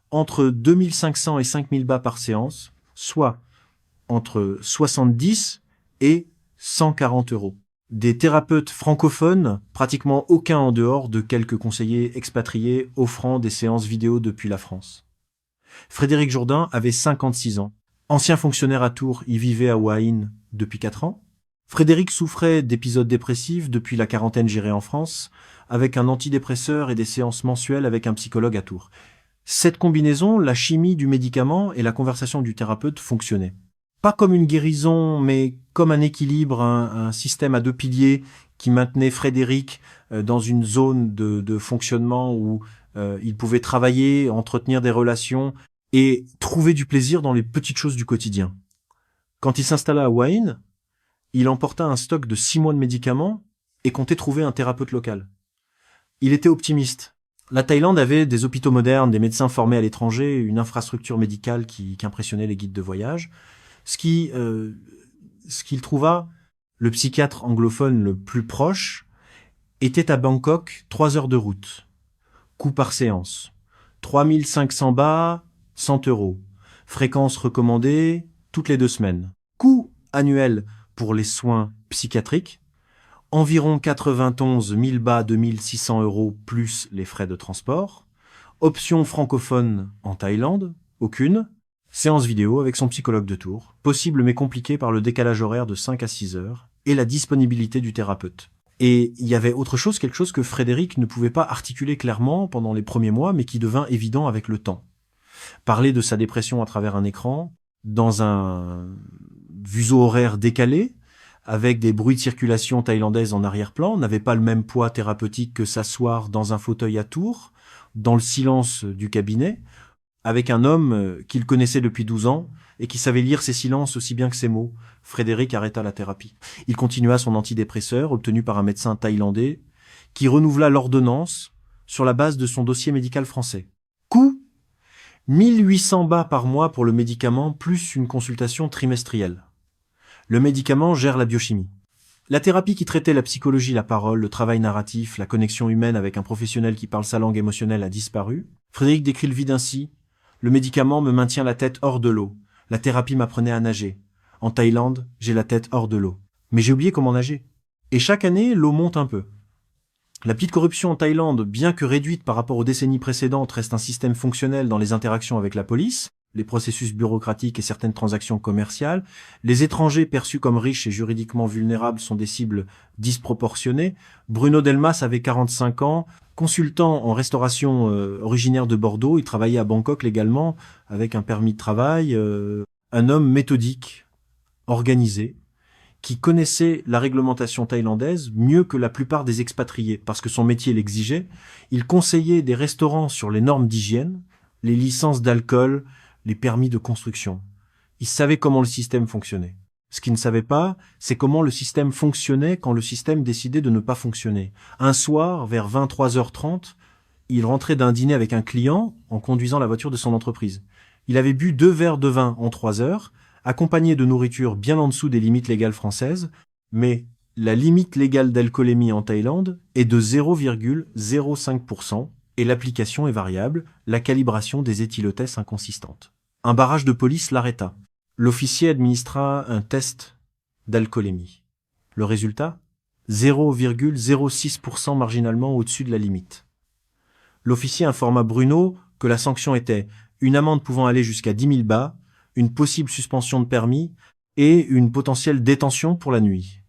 entre 2500 et 5000 bahts par séance, soit entre 70 et 140 euros. Des thérapeutes francophones, pratiquement aucun en dehors de quelques conseillers expatriés offrant des séances vidéo depuis la France. Frédéric Jourdain avait 56 ans. Ancien fonctionnaire à Tours, il vivait à Hua Hin depuis 4 ans. Frédéric souffrait d'épisodes dépressifs depuis la quarantaine gérée en France, avec un antidépresseur et des séances mensuelles avec un psychologue à Tours. Cette combinaison, la chimie du médicament et la conversation du thérapeute fonctionnaient. Pas comme une guérison, mais comme un équilibre, un système à 2 piliers qui maintenait Frédéric dans une zone de fonctionnement où il pouvait travailler, entretenir des relations et trouver du plaisir dans les petites choses du quotidien. Quand il s'installa à Hua Hin, il emporta un stock de 6 mois de médicaments et comptait trouver un thérapeute local. Il était optimiste. La Thaïlande avait des hôpitaux modernes, des médecins formés à l'étranger, une infrastructure médicale qui impressionnait les guides de voyage. Ce qu'il trouva, le psychiatre anglophone le plus proche, était à Bangkok, 3 heures de route. Coût par séance. 3500 bahts, 100 euros. Fréquence recommandée, toutes les 2 semaines. Coût annuel pour les soins psychiatriques, environ 91 000 bahts, 2600 euros plus les frais de transport. Option francophone en Thaïlande, aucune. Séance vidéo avec son psychologue de Tours, possible mais compliqué par le décalage horaire de 5 à 6 heures, et la disponibilité du thérapeute. Et il y avait autre chose, quelque chose que Frédéric ne pouvait pas articuler clairement pendant les premiers mois, mais qui devint évident avec le temps. Parler de sa dépression à travers un écran, dans un fuseau horaire décalé, avec des bruits de circulation thaïlandaise en arrière-plan, n'avait pas le même poids thérapeutique que s'asseoir dans un fauteuil à Tours, dans le silence du cabinet, avec un homme qu'il connaissait depuis 12 ans et qui savait lire ses silences aussi bien que ses mots. Frédéric arrêta la thérapie. Il continua son antidépresseur, obtenu par un médecin thaïlandais, qui renouvela l'ordonnance sur la base de son dossier médical français. Coût 1800 bahts par mois pour le médicament, plus une consultation trimestrielle. Le médicament gère la biochimie. La thérapie qui traitait la psychologie, la parole, le travail narratif, la connexion humaine avec un professionnel qui parle sa langue émotionnelle a disparu. Frédéric décrit le vide ainsi. Le médicament me maintient la tête hors de l'eau. La thérapie m'apprenait à nager. En Thaïlande, j'ai la tête hors de l'eau. Mais j'ai oublié comment nager. Et chaque année, l'eau monte un peu. La petite corruption en Thaïlande, bien que réduite par rapport aux décennies précédentes, reste un système fonctionnel dans les interactions avec la police, les processus bureaucratiques et certaines transactions commerciales. Les étrangers perçus comme riches et juridiquement vulnérables sont des cibles disproportionnées. Bruno Delmas avait 45 ans, consultant en restauration originaire de Bordeaux. Il travaillait à Bangkok légalement avec un permis de travail. Un homme méthodique, organisé, qui connaissait la réglementation thaïlandaise mieux que la plupart des expatriés, parce que son métier l'exigeait. Il conseillait des restaurants sur les normes d'hygiène, les licences d'alcool, les permis de construction. Il savait comment le système fonctionnait. Ce qu'il ne savait pas, c'est comment le système fonctionnait quand le système décidait de ne pas fonctionner. Un soir, vers 23h30, il rentrait d'un dîner avec un client en conduisant la voiture de son entreprise. Il avait bu 2 verres de vin en 3 heures, accompagné de nourriture bien en dessous des limites légales françaises, mais la limite légale d'alcoolémie en Thaïlande est de 0,05% et l'application est variable, la calibration des éthylotestes inconsistante. Un barrage de police l'arrêta. L'officier administra un test d'alcoolémie. Le résultat ? 0,06% marginalement au-dessus de la limite. L'officier informa Bruno que la sanction était une amende pouvant aller jusqu'à 10 000 bahts, une possible suspension de permis et une potentielle détention pour la nuit.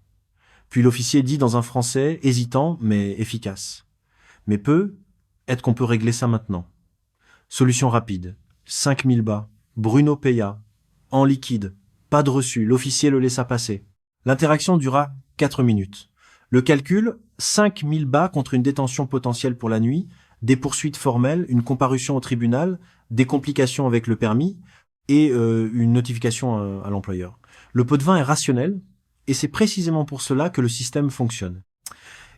Puis l'officier dit dans un français hésitant mais efficace. Mais est-ce qu'on peut régler ça maintenant? Solution rapide. 5 000 bahts. Bruno paya. En liquide. Pas de reçu. L'officier le laissa passer. L'interaction dura 4 minutes. Le calcul, 5 000 bahts contre une détention potentielle pour la nuit, des poursuites formelles, une comparution au tribunal, des complications avec le permis et une notification à l'employeur. Le pot de vin est rationnel et c'est précisément pour cela que le système fonctionne.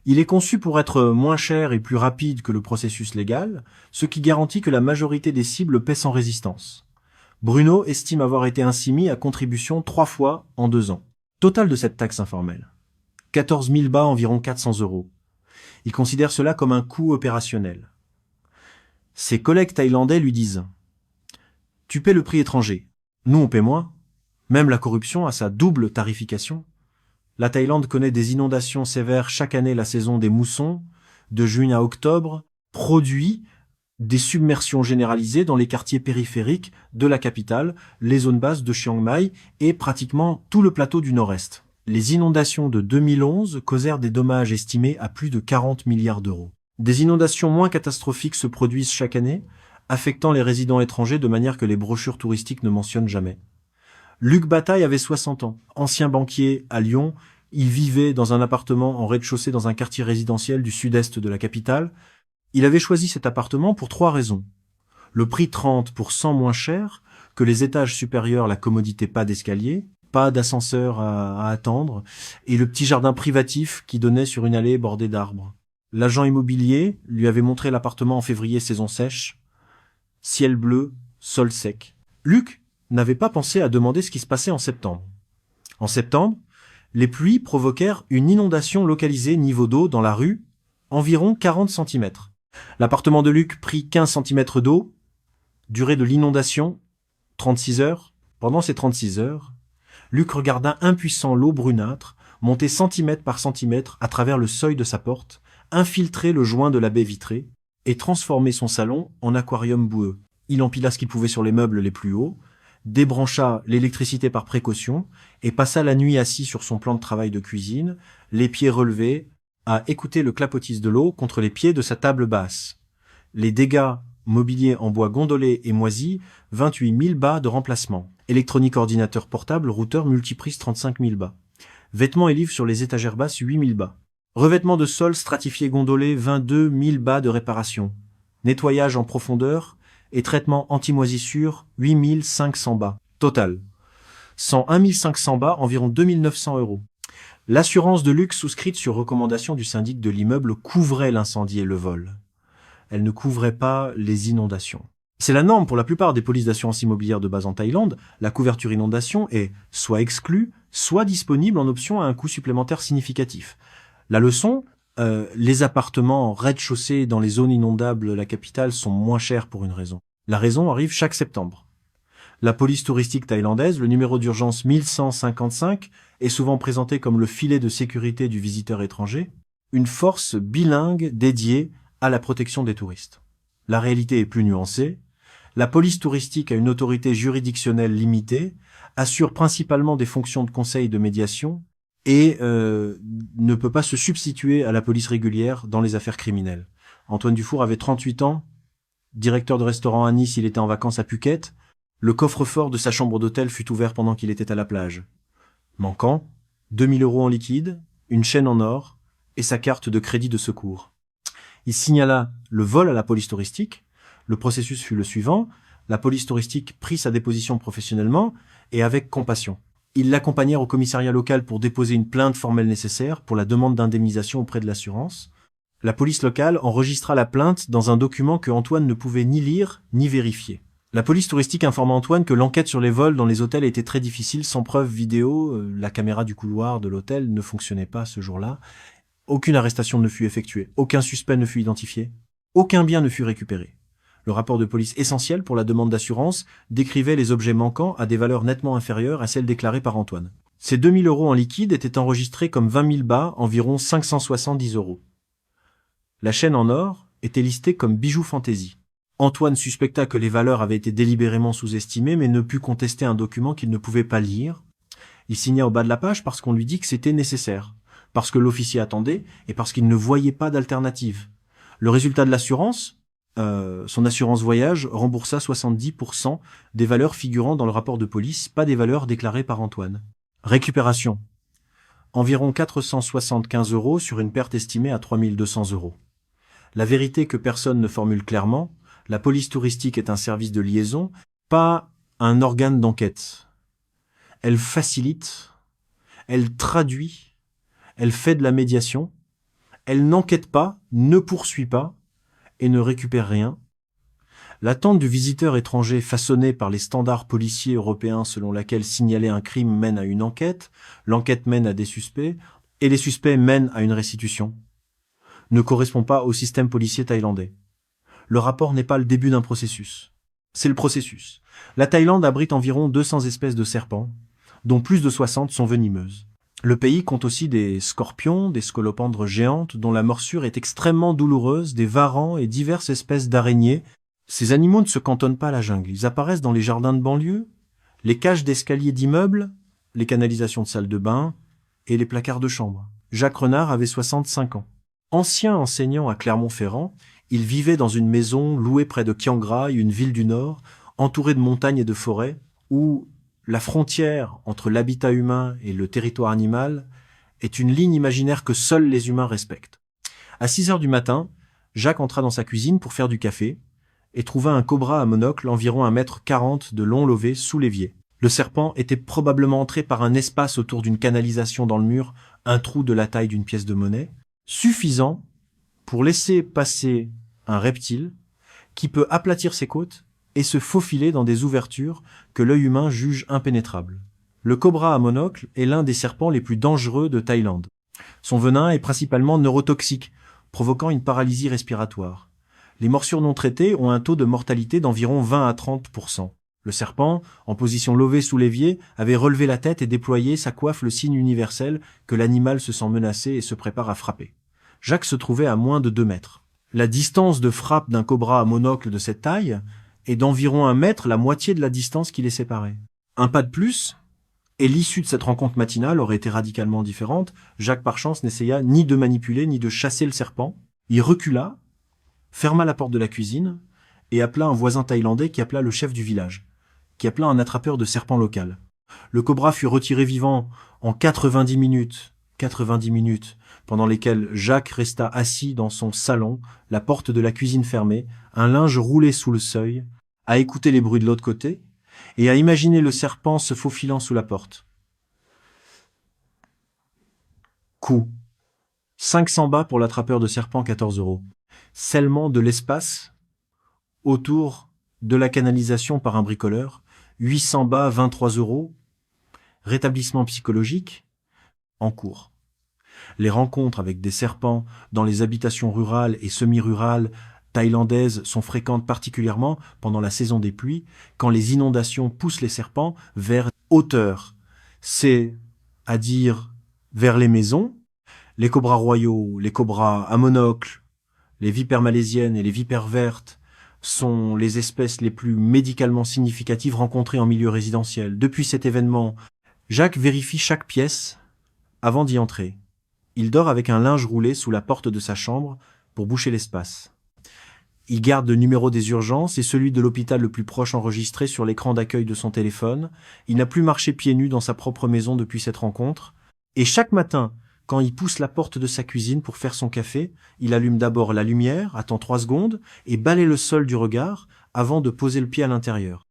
Il est conçu pour être moins cher et plus rapide que le processus légal, ce qui garantit que la majorité des cibles paient sans résistance. Bruno estime avoir été ainsi mis à contribution 3 fois en 2 ans. Total de cette taxe informelle. 14 000 bahts, environ 400 €. Il considère cela comme un coût opérationnel. Ses collègues thaïlandais lui disent « Tu paies le prix étranger. Nous, on paie moins. Même la corruption a sa double tarification. La Thaïlande connaît des inondations sévères chaque année la saison des moussons, de juin à octobre, produit des submersions généralisées dans les quartiers périphériques de la capitale, les zones basses de Chiang Mai et pratiquement tout le plateau du Nord-Est. Les inondations de 2011 causèrent des dommages estimés à plus de 40 milliards d'euros. Des inondations moins catastrophiques se produisent chaque année, affectant les résidents étrangers de manière que les brochures touristiques ne mentionnent jamais. Luc Bataille avait 60 ans, ancien banquier à Lyon. Il vivait dans un appartement en rez-de-chaussée dans un quartier résidentiel du sud-est de la capitale. Il avait choisi cet appartement pour 3 raisons. Le prix 30% moins cher, que les étages supérieurs, la commodité pas d'escalier, pas d'ascenseur à attendre, et le petit jardin privatif qui donnait sur une allée bordée d'arbres. L'agent immobilier lui avait montré l'appartement en février, saison sèche. Ciel bleu, sol sec. Luc n'avait pas pensé à demander ce qui se passait en septembre. En septembre, les pluies provoquèrent une inondation localisée niveau d'eau dans la rue, environ 40 cm. L'appartement de Luc prit 15 cm d'eau, durée de l'inondation, 36 heures. Pendant ces 36 heures, Luc regarda impuissant l'eau brunâtre monter centimètre par centimètre à travers le seuil de sa porte, infiltrer le joint de la baie vitrée et transformer son salon en aquarium boueux. Il empila ce qu'il pouvait sur les meubles les plus hauts, débrancha l'électricité par précaution et passa la nuit assis sur son plan de travail de cuisine, les pieds relevés, à écouter le clapotis de l'eau contre les pieds de sa table basse. Les dégâts mobilier en bois gondolé et moisi, 28 000 bahts de remplacement. Électronique, ordinateur portable, routeur, multiprise, 35 000 bahts. Vêtements et livres sur les étagères basses, 8 000 bahts. Revêtement de sol stratifié gondolé, 22 000 bahts de réparation. Nettoyage en profondeur et traitement anti-moisissure, 8 500 bahts. Total. 101 500 bahts, environ 2 900 €. L'assurance de luxe souscrite sur recommandation du syndic de l'immeuble couvrait l'incendie et le vol. Elle ne couvrait pas les inondations. C'est la norme pour la plupart des polices d'assurance immobilière de base en Thaïlande. La couverture inondation est soit exclue, soit disponible en option à un coût supplémentaire significatif. La leçon, les appartements rez-de-chaussée dans les zones inondables de la capitale sont moins chers pour une raison. La raison arrive chaque septembre. La police touristique thaïlandaise, le numéro d'urgence 1155, est souvent présenté comme le filet de sécurité du visiteur étranger, une force bilingue dédiée à la protection des touristes. La réalité est plus nuancée. La police touristique a une autorité juridictionnelle limitée, assure principalement des fonctions de conseil et de médiation et ne peut pas se substituer à la police régulière dans les affaires criminelles. Antoine Dufour avait 38 ans, directeur de restaurant à Nice, il était en vacances à Phuket. Le coffre-fort de sa chambre d'hôtel fut ouvert pendant qu'il était à la plage. Manquant, 2 000 € en liquide, une chaîne en or et sa carte de crédit de secours. Il signala le vol à la police touristique. Le processus fut le suivant. La police touristique prit sa déposition professionnellement et avec compassion. Ils l'accompagnèrent au commissariat local pour déposer une plainte formelle nécessaire pour la demande d'indemnisation auprès de l'assurance. La police locale enregistra la plainte dans un document que Antoine ne pouvait ni lire ni vérifier. La police touristique informa Antoine que l'enquête sur les vols dans les hôtels était très difficile, sans preuve vidéo. La caméra du couloir de l'hôtel ne fonctionnait pas ce jour-là. Aucune arrestation ne fut effectuée, aucun suspect ne fut identifié, aucun bien ne fut récupéré. Le rapport de police essentiel pour la demande d'assurance décrivait les objets manquants à des valeurs nettement inférieures à celles déclarées par Antoine. Ces 2 000 € en liquide étaient enregistrés comme 20 000 bahts, environ 570 €. La chaîne en or était listée comme bijou fantaisie. Antoine suspecta que les valeurs avaient été délibérément sous-estimées, mais ne put contester un document qu'il ne pouvait pas lire. Il signa au bas de la page parce qu'on lui dit que c'était nécessaire, parce que l'officier attendait et parce qu'il ne voyait pas d'alternative. Le résultat de l'assurance, son assurance voyage, remboursa 70% des valeurs figurant dans le rapport de police, pas des valeurs déclarées par Antoine. Récupération. Environ 475 € sur une perte estimée à 3200 €. La vérité que personne ne formule clairement, la police touristique est un service de liaison, pas un organe d'enquête. Elle facilite, elle traduit, elle fait de la médiation, elle n'enquête pas, ne poursuit pas et ne récupère rien. L'attente du visiteur étranger façonnée par les standards policiers européens selon laquelle signaler un crime mène à une enquête, l'enquête mène à des suspects et les suspects mènent à une restitution, ne correspond pas au système policier thaïlandais. Le rapport n'est pas le début d'un processus. C'est le processus. La Thaïlande abrite environ 200 espèces de serpents, dont plus de 60 sont venimeuses. Le pays compte aussi des scorpions, des scolopendres géantes dont la morsure est extrêmement douloureuse, des varans et diverses espèces d'araignées. Ces animaux ne se cantonnent pas à la jungle. Ils apparaissent dans les jardins de banlieue, les cages d'escaliers d'immeubles, les canalisations de salles de bain et les placards de chambre. Jacques Renard avait 65 ans. Ancien enseignant à Clermont-Ferrand, il vivait dans une maison louée près de Chiang Rai, une ville du Nord, entourée de montagnes et de forêts, où la frontière entre l'habitat humain et le territoire animal est une ligne imaginaire que seuls les humains respectent. À 6 heures du matin, Jacques entra dans sa cuisine pour faire du café et trouva un cobra à monocle environ 1,40 m de long lové sous l'évier. Le serpent était probablement entré par un espace autour d'une canalisation dans le mur, un trou de la taille d'une pièce de monnaie, suffisant pour laisser passer un reptile qui peut aplatir ses côtes et se faufiler dans des ouvertures que l'œil humain juge impénétrables. Le cobra à monocle est l'un des serpents les plus dangereux de Thaïlande. Son venin est principalement neurotoxique, provoquant une paralysie respiratoire. Les morsures non traitées ont un taux de mortalité d'environ 20 à 30%. Le serpent, en position levée sous l'évier, avait relevé la tête et déployé sa coiffe, le signe universel que l'animal se sent menacé et se prépare à frapper. Jacques se trouvait à moins de 2 mètres. La distance de frappe d'un cobra à monocle de cette taille est d'environ 1 mètre, la moitié de la distance qui les séparait. Un pas de plus, et l'issue de cette rencontre matinale aurait été radicalement différente. Jacques, par chance, n'essaya ni de manipuler ni de chasser le serpent. Il recula, ferma la porte de la cuisine et appela un voisin thaïlandais qui appela le chef du village, qui appela un attrapeur de serpents local. Le cobra fut retiré vivant en 90 minutes, pendant lesquelles Jacques resta assis dans son salon, la porte de la cuisine fermée, un linge roulé sous le seuil, à écouter les bruits de l'autre côté et à imaginer le serpent se faufilant sous la porte. Coût. 500 bahts pour l'attrapeur de serpents, 14 €. Scellement de l'espace autour de la canalisation par un bricoleur, 800 bahts, 23 €. Rétablissement psychologique, en cours. Les rencontres avec des serpents dans les habitations rurales et semi-rurales thaïlandaises sont fréquentes particulièrement pendant la saison des pluies, quand les inondations poussent les serpents vers hauteur, c'est-à-dire vers les maisons. Les cobras royaux, les cobras à monocle, les vipères malaisiennes et les vipères vertes sont les espèces les plus médicalement significatives rencontrées en milieu résidentiel. Depuis cet événement, Jacques vérifie chaque pièce avant d'y entrer. Il dort avec un linge roulé sous la porte de sa chambre pour boucher l'espace. Il garde le numéro des urgences et celui de l'hôpital le plus proche enregistré sur l'écran d'accueil de son téléphone. Il n'a plus marché pieds nus dans sa propre maison depuis cette rencontre. Et chaque matin, quand il pousse la porte de sa cuisine pour faire son café, il allume d'abord la lumière, attend 3 secondes et balaie le sol du regard avant de poser le pied à l'intérieur.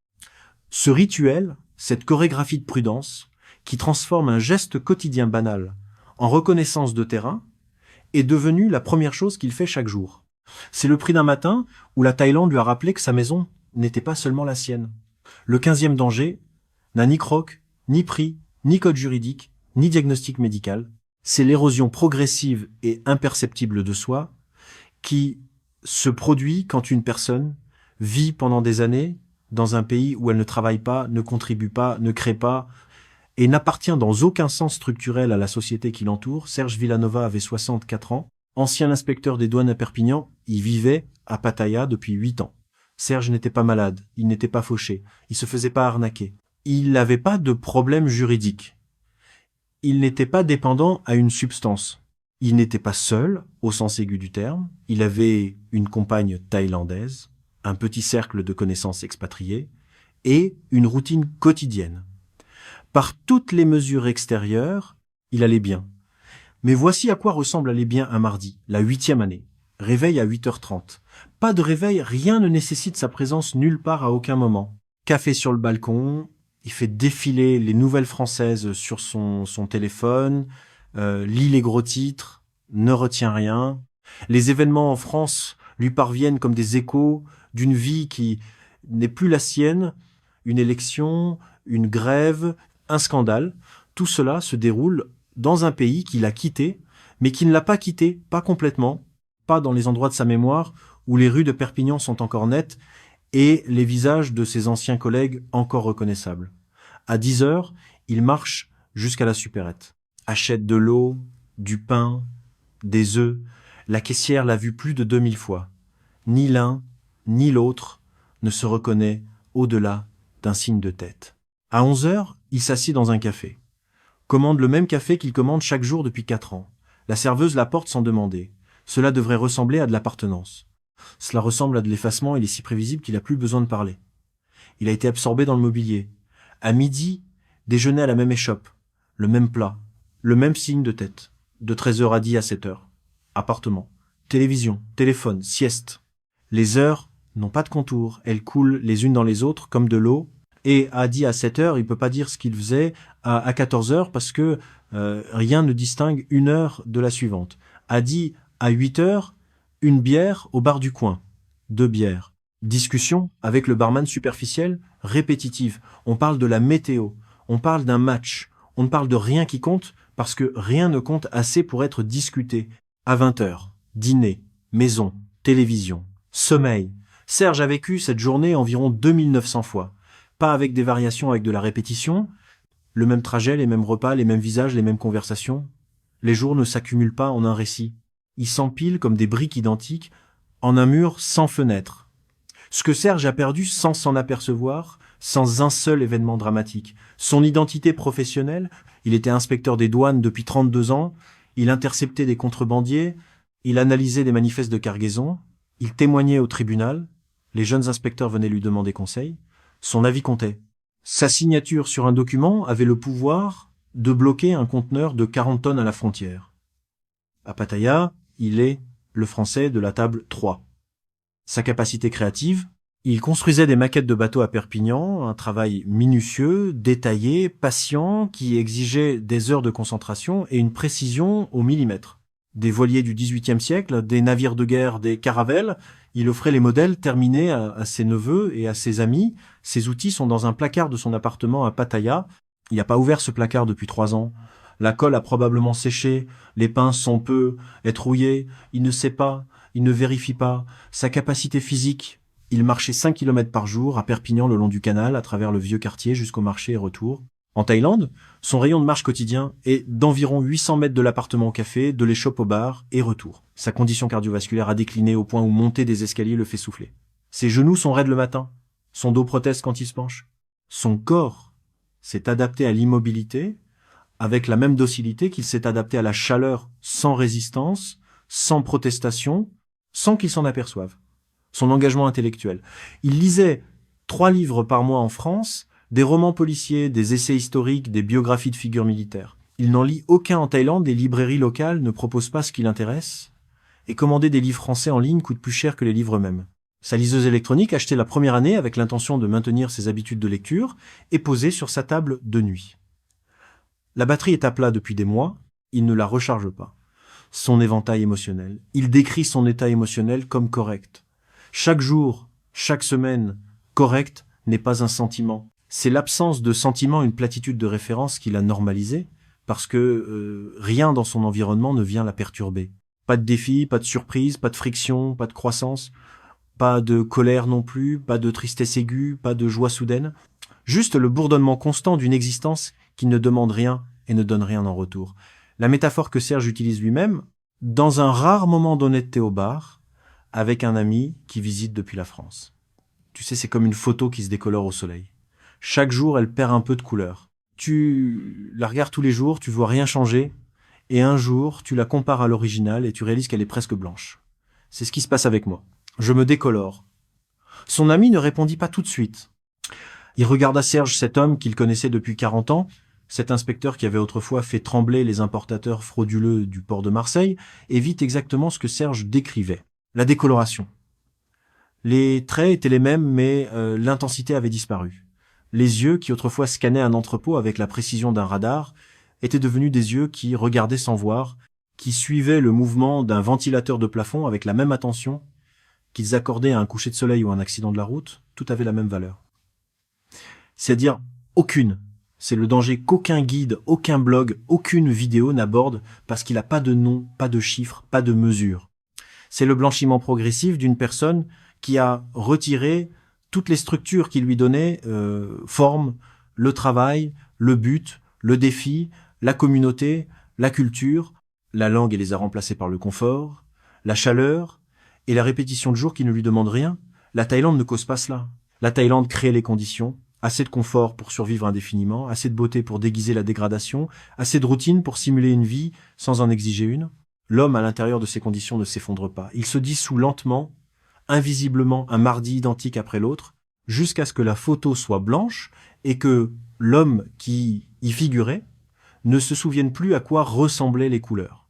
Ce rituel, cette chorégraphie de prudence, qui transforme un geste quotidien banal en reconnaissance de terrain, est devenue la première chose qu'il fait chaque jour. C'est le prix d'un matin où la Thaïlande lui a rappelé que sa maison n'était pas seulement la sienne. Le 15e danger n'a ni croc, ni prix, ni code juridique, ni diagnostic médical. C'est l'érosion progressive et imperceptible de soi qui se produit quand une personne vit pendant des années dans un pays où elle ne travaille pas, ne contribue pas, ne crée pas, et n'appartient dans aucun sens structurel à la société qui l'entoure. Serge Villanova avait 64 ans, ancien inspecteur des douanes à Perpignan, il vivait à Pattaya depuis 8 ans. Serge n'était pas malade, il n'était pas fauché, il se faisait pas arnaquer. Il n'avait pas de problème juridique. Il n'était pas dépendant à une substance. Il n'était pas seul, au sens aigu du terme. Il avait une compagne thaïlandaise, un petit cercle de connaissances expatriés et une routine quotidienne. Par toutes les mesures extérieures, il allait bien. Mais voici à quoi ressemble aller bien un mardi, la 8e année. Réveil à 8h30. Pas de réveil, rien ne nécessite sa présence nulle part à aucun moment. Café sur le balcon, il fait défiler les nouvelles françaises sur son téléphone, lit les gros titres, ne retient rien. Les événements en France lui parviennent comme des échos d'une vie qui n'est plus la sienne, une élection, une grève, un scandale. Tout cela se déroule dans un pays qu'il a quitté, mais qui ne l'a pas quitté, pas complètement, pas dans les endroits de sa mémoire où les rues de Perpignan sont encore nettes et les visages de ses anciens collègues encore reconnaissables. À 10h, il marche jusqu'à la supérette. Achète de l'eau, du pain, des œufs. La caissière l'a vu plus de 2000 fois. Ni l'un, ni l'autre ne se reconnaît au-delà d'un signe de tête. À 11h, il s'assied dans un café. Commande le même café qu'il commande chaque jour depuis 4 ans. La serveuse l'apporte sans demander. Cela devrait ressembler à de l'appartenance. Cela ressemble à de l'effacement, il est si prévisible qu'il n'a plus besoin de parler. Il a été absorbé dans le mobilier. À midi, déjeuner à la même échoppe, le même plat, le même signe de tête. De 13h à 10 à 7h. Appartement, télévision, téléphone, sieste. Les heures n'ont pas de contour, elles coulent les unes dans les autres comme de l'eau. Et à 10 à 7h, il peut pas dire ce qu'il faisait à 14h parce que rien ne distingue une heure de la suivante. À 10 à 8h, une bière au bar du coin. 2 bières. Discussion avec le barman superficiel, répétitive. On parle de la météo. On parle d'un match. On ne parle de rien qui compte parce que rien ne compte assez pour être discuté. À 20h, dîner, maison, télévision, sommeil. Serge a vécu cette journée environ 2900 fois. Pas avec des variations avec de la répétition. Le même trajet, les mêmes repas, les mêmes visages, les mêmes conversations. Les jours ne s'accumulent pas en un récit. Ils s'empilent comme des briques identiques en un mur sans fenêtre. Ce que Serge a perdu sans s'en apercevoir, sans un seul événement dramatique. Son identité professionnelle, il était inspecteur des douanes depuis 32 ans, il interceptait des contrebandiers, il analysait des manifestes de cargaison, il témoignait au tribunal, les jeunes inspecteurs venaient lui demander conseil, son avis comptait. Sa signature sur un document avait le pouvoir de bloquer un conteneur de 40 tonnes à la frontière. À Pattaya, il est le français de la table 3. Sa capacité créative, il construisait des maquettes de bateaux à Perpignan, un travail minutieux, détaillé, patient, qui exigeait des heures de concentration et une précision au millimètre. Des voiliers du XVIIIe siècle, des navires de guerre, des caravelles, il offrait les modèles terminés à ses neveux et à ses amis. Ses outils sont dans un placard de son appartement à Pattaya. Il n'a pas ouvert ce placard depuis 3 ans. La colle a probablement séché, les pinces sont peu, est rouillée, il ne sait pas, il ne vérifie pas. Sa capacité physique, il marchait 5 km par jour à Perpignan le long du canal, à travers le vieux quartier jusqu'au marché et retour. En Thaïlande, son rayon de marche quotidien est d'environ 800 mètres de l'appartement au café, de l'échoppe au bar et retour. Sa condition cardiovasculaire a décliné au point où monter des escaliers le fait souffler. Ses genoux sont raides le matin, son dos proteste quand il se penche. Son corps s'est adapté à l'immobilité avec la même docilité qu'il s'est adapté à la chaleur sans résistance, sans protestation, sans qu'il s'en aperçoive. Son engagement intellectuel. Il lisait 3 livres par mois en France, des romans policiers, des essais historiques, des biographies de figures militaires. Il n'en lit aucun en Thaïlande, les librairies locales ne proposent pas ce qui l'intéresse, et commander des livres français en ligne coûte plus cher que les livres eux-mêmes. Sa liseuse électronique, achetée la première année avec l'intention de maintenir ses habitudes de lecture, est posée sur sa table de nuit. La batterie est à plat depuis des mois, il ne la recharge pas. Son éventail émotionnel. Il décrit son état émotionnel comme correct. Chaque jour, chaque semaine, correct n'est pas un sentiment. C'est l'absence de sentiment, une platitude de référence qu'il a normalisée, parce que rien dans son environnement ne vient la perturber. Pas de défi, pas de surprise, pas de friction, pas de croissance, pas de colère non plus, pas de tristesse aiguë, pas de joie soudaine. Juste le bourdonnement constant d'une existence qui ne demande rien et ne donne rien en retour. La métaphore que Serge utilise lui-même, dans un rare moment d'honnêteté au bar, avec un ami qui visite depuis la France. Tu sais, c'est comme une photo qui se décolore au soleil. Chaque jour, elle perd un peu de couleur. Tu la regardes tous les jours, tu vois rien changer, et un jour, tu la compares à l'original et tu réalises qu'elle est presque blanche. C'est ce qui se passe avec moi. Je me décolore. Son ami ne répondit pas tout de suite. Il regarda Serge, cet homme qu'il connaissait depuis 40 ans, cet inspecteur qui avait autrefois fait trembler les importateurs frauduleux du port de Marseille, et vit exactement ce que Serge décrivait. La décoloration. Les traits étaient les mêmes, mais l'intensité avait disparu. Les yeux, qui autrefois scannaient un entrepôt avec la précision d'un radar, étaient devenus des yeux qui regardaient sans voir, qui suivaient le mouvement d'un ventilateur de plafond avec la même attention qu'ils accordaient à un coucher de soleil ou un accident de la route. Tout avait la même valeur. C'est-à-dire aucune. C'est le danger qu'aucun guide, aucun blog, aucune vidéo n'aborde parce qu'il n'a pas de nom, pas de chiffres, pas de mesure. C'est le blanchiment progressif d'une personne qui a retiré toutes les structures qui lui donnaient forme, le travail, le but, le défi, la communauté, la culture, la langue et les a remplacés par le confort, la chaleur et la répétition de jours qui ne lui demandent rien. La Thaïlande ne cause pas cela. La Thaïlande crée les conditions. Assez de confort pour survivre indéfiniment, assez de beauté pour déguiser la dégradation, assez de routine pour simuler une vie sans en exiger une. L'homme à l'intérieur de ces conditions ne s'effondre pas. Il se dissout lentement, invisiblement, un mardi identique après l'autre, jusqu'à ce que la photo soit blanche et que l'homme qui y figurait ne se souvienne plus à quoi ressemblaient les couleurs.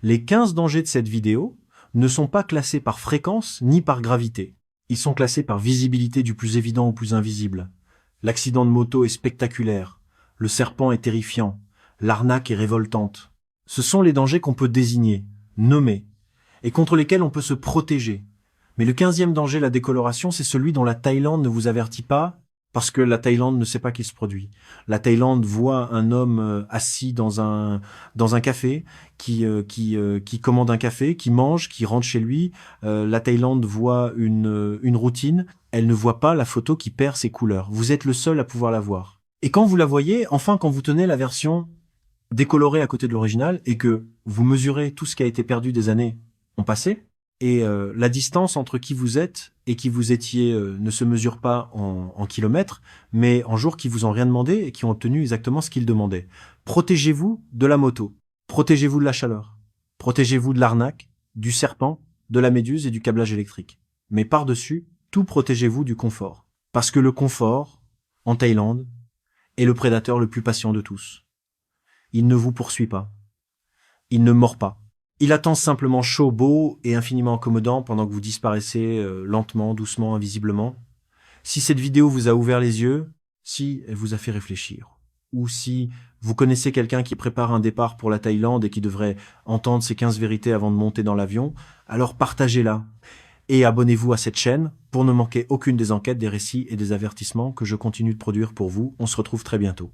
Les 15 dangers de cette vidéo ne sont pas classés par fréquence ni par gravité. Ils sont classés par visibilité du plus évident au plus invisible. L'accident de moto est spectaculaire, le serpent est terrifiant, l'arnaque est révoltante. Ce sont les dangers qu'on peut désigner, nommer, et contre lesquels on peut se protéger. Mais le 15e danger, la décoloration, c'est celui dont la Thaïlande ne vous avertit pas, parce que la Thaïlande ne sait pas qu'il se produit. La Thaïlande voit un homme assis dans un café, qui commande un café, qui mange, qui rentre chez lui. La Thaïlande voit une routine. Elle ne voit pas la photo qui perd ses couleurs. Vous êtes le seul à pouvoir la voir. Et quand vous la voyez, enfin quand vous tenez la version décolorée à côté de l'original et que vous mesurez tout ce qui a été perdu des années ont passé, et la distance entre qui vous êtes et qui vous étiez ne se mesure pas en kilomètres, mais en jours qui vous ont rien demandé et qui ont obtenu exactement ce qu'ils demandaient. Protégez-vous de la moto. Protégez-vous de la chaleur. Protégez-vous de l'arnaque, du serpent, de la méduse et du câblage électrique. Mais par-dessus, tout protégez-vous du confort. Parce que le confort, en Thaïlande, est le prédateur le plus patient de tous. Il ne vous poursuit pas. Il ne mord pas. Il attend simplement chaud, beau et infiniment accommodant pendant que vous disparaissez lentement, doucement, invisiblement. Si cette vidéo vous a ouvert les yeux, si elle vous a fait réfléchir, ou si vous connaissez quelqu'un qui prépare un départ pour la Thaïlande et qui devrait entendre ces 15 vérités avant de monter dans l'avion, alors partagez-la. Et abonnez-vous à cette chaîne pour ne manquer aucune des enquêtes, des récits et des avertissements que je continue de produire pour vous. On se retrouve très bientôt.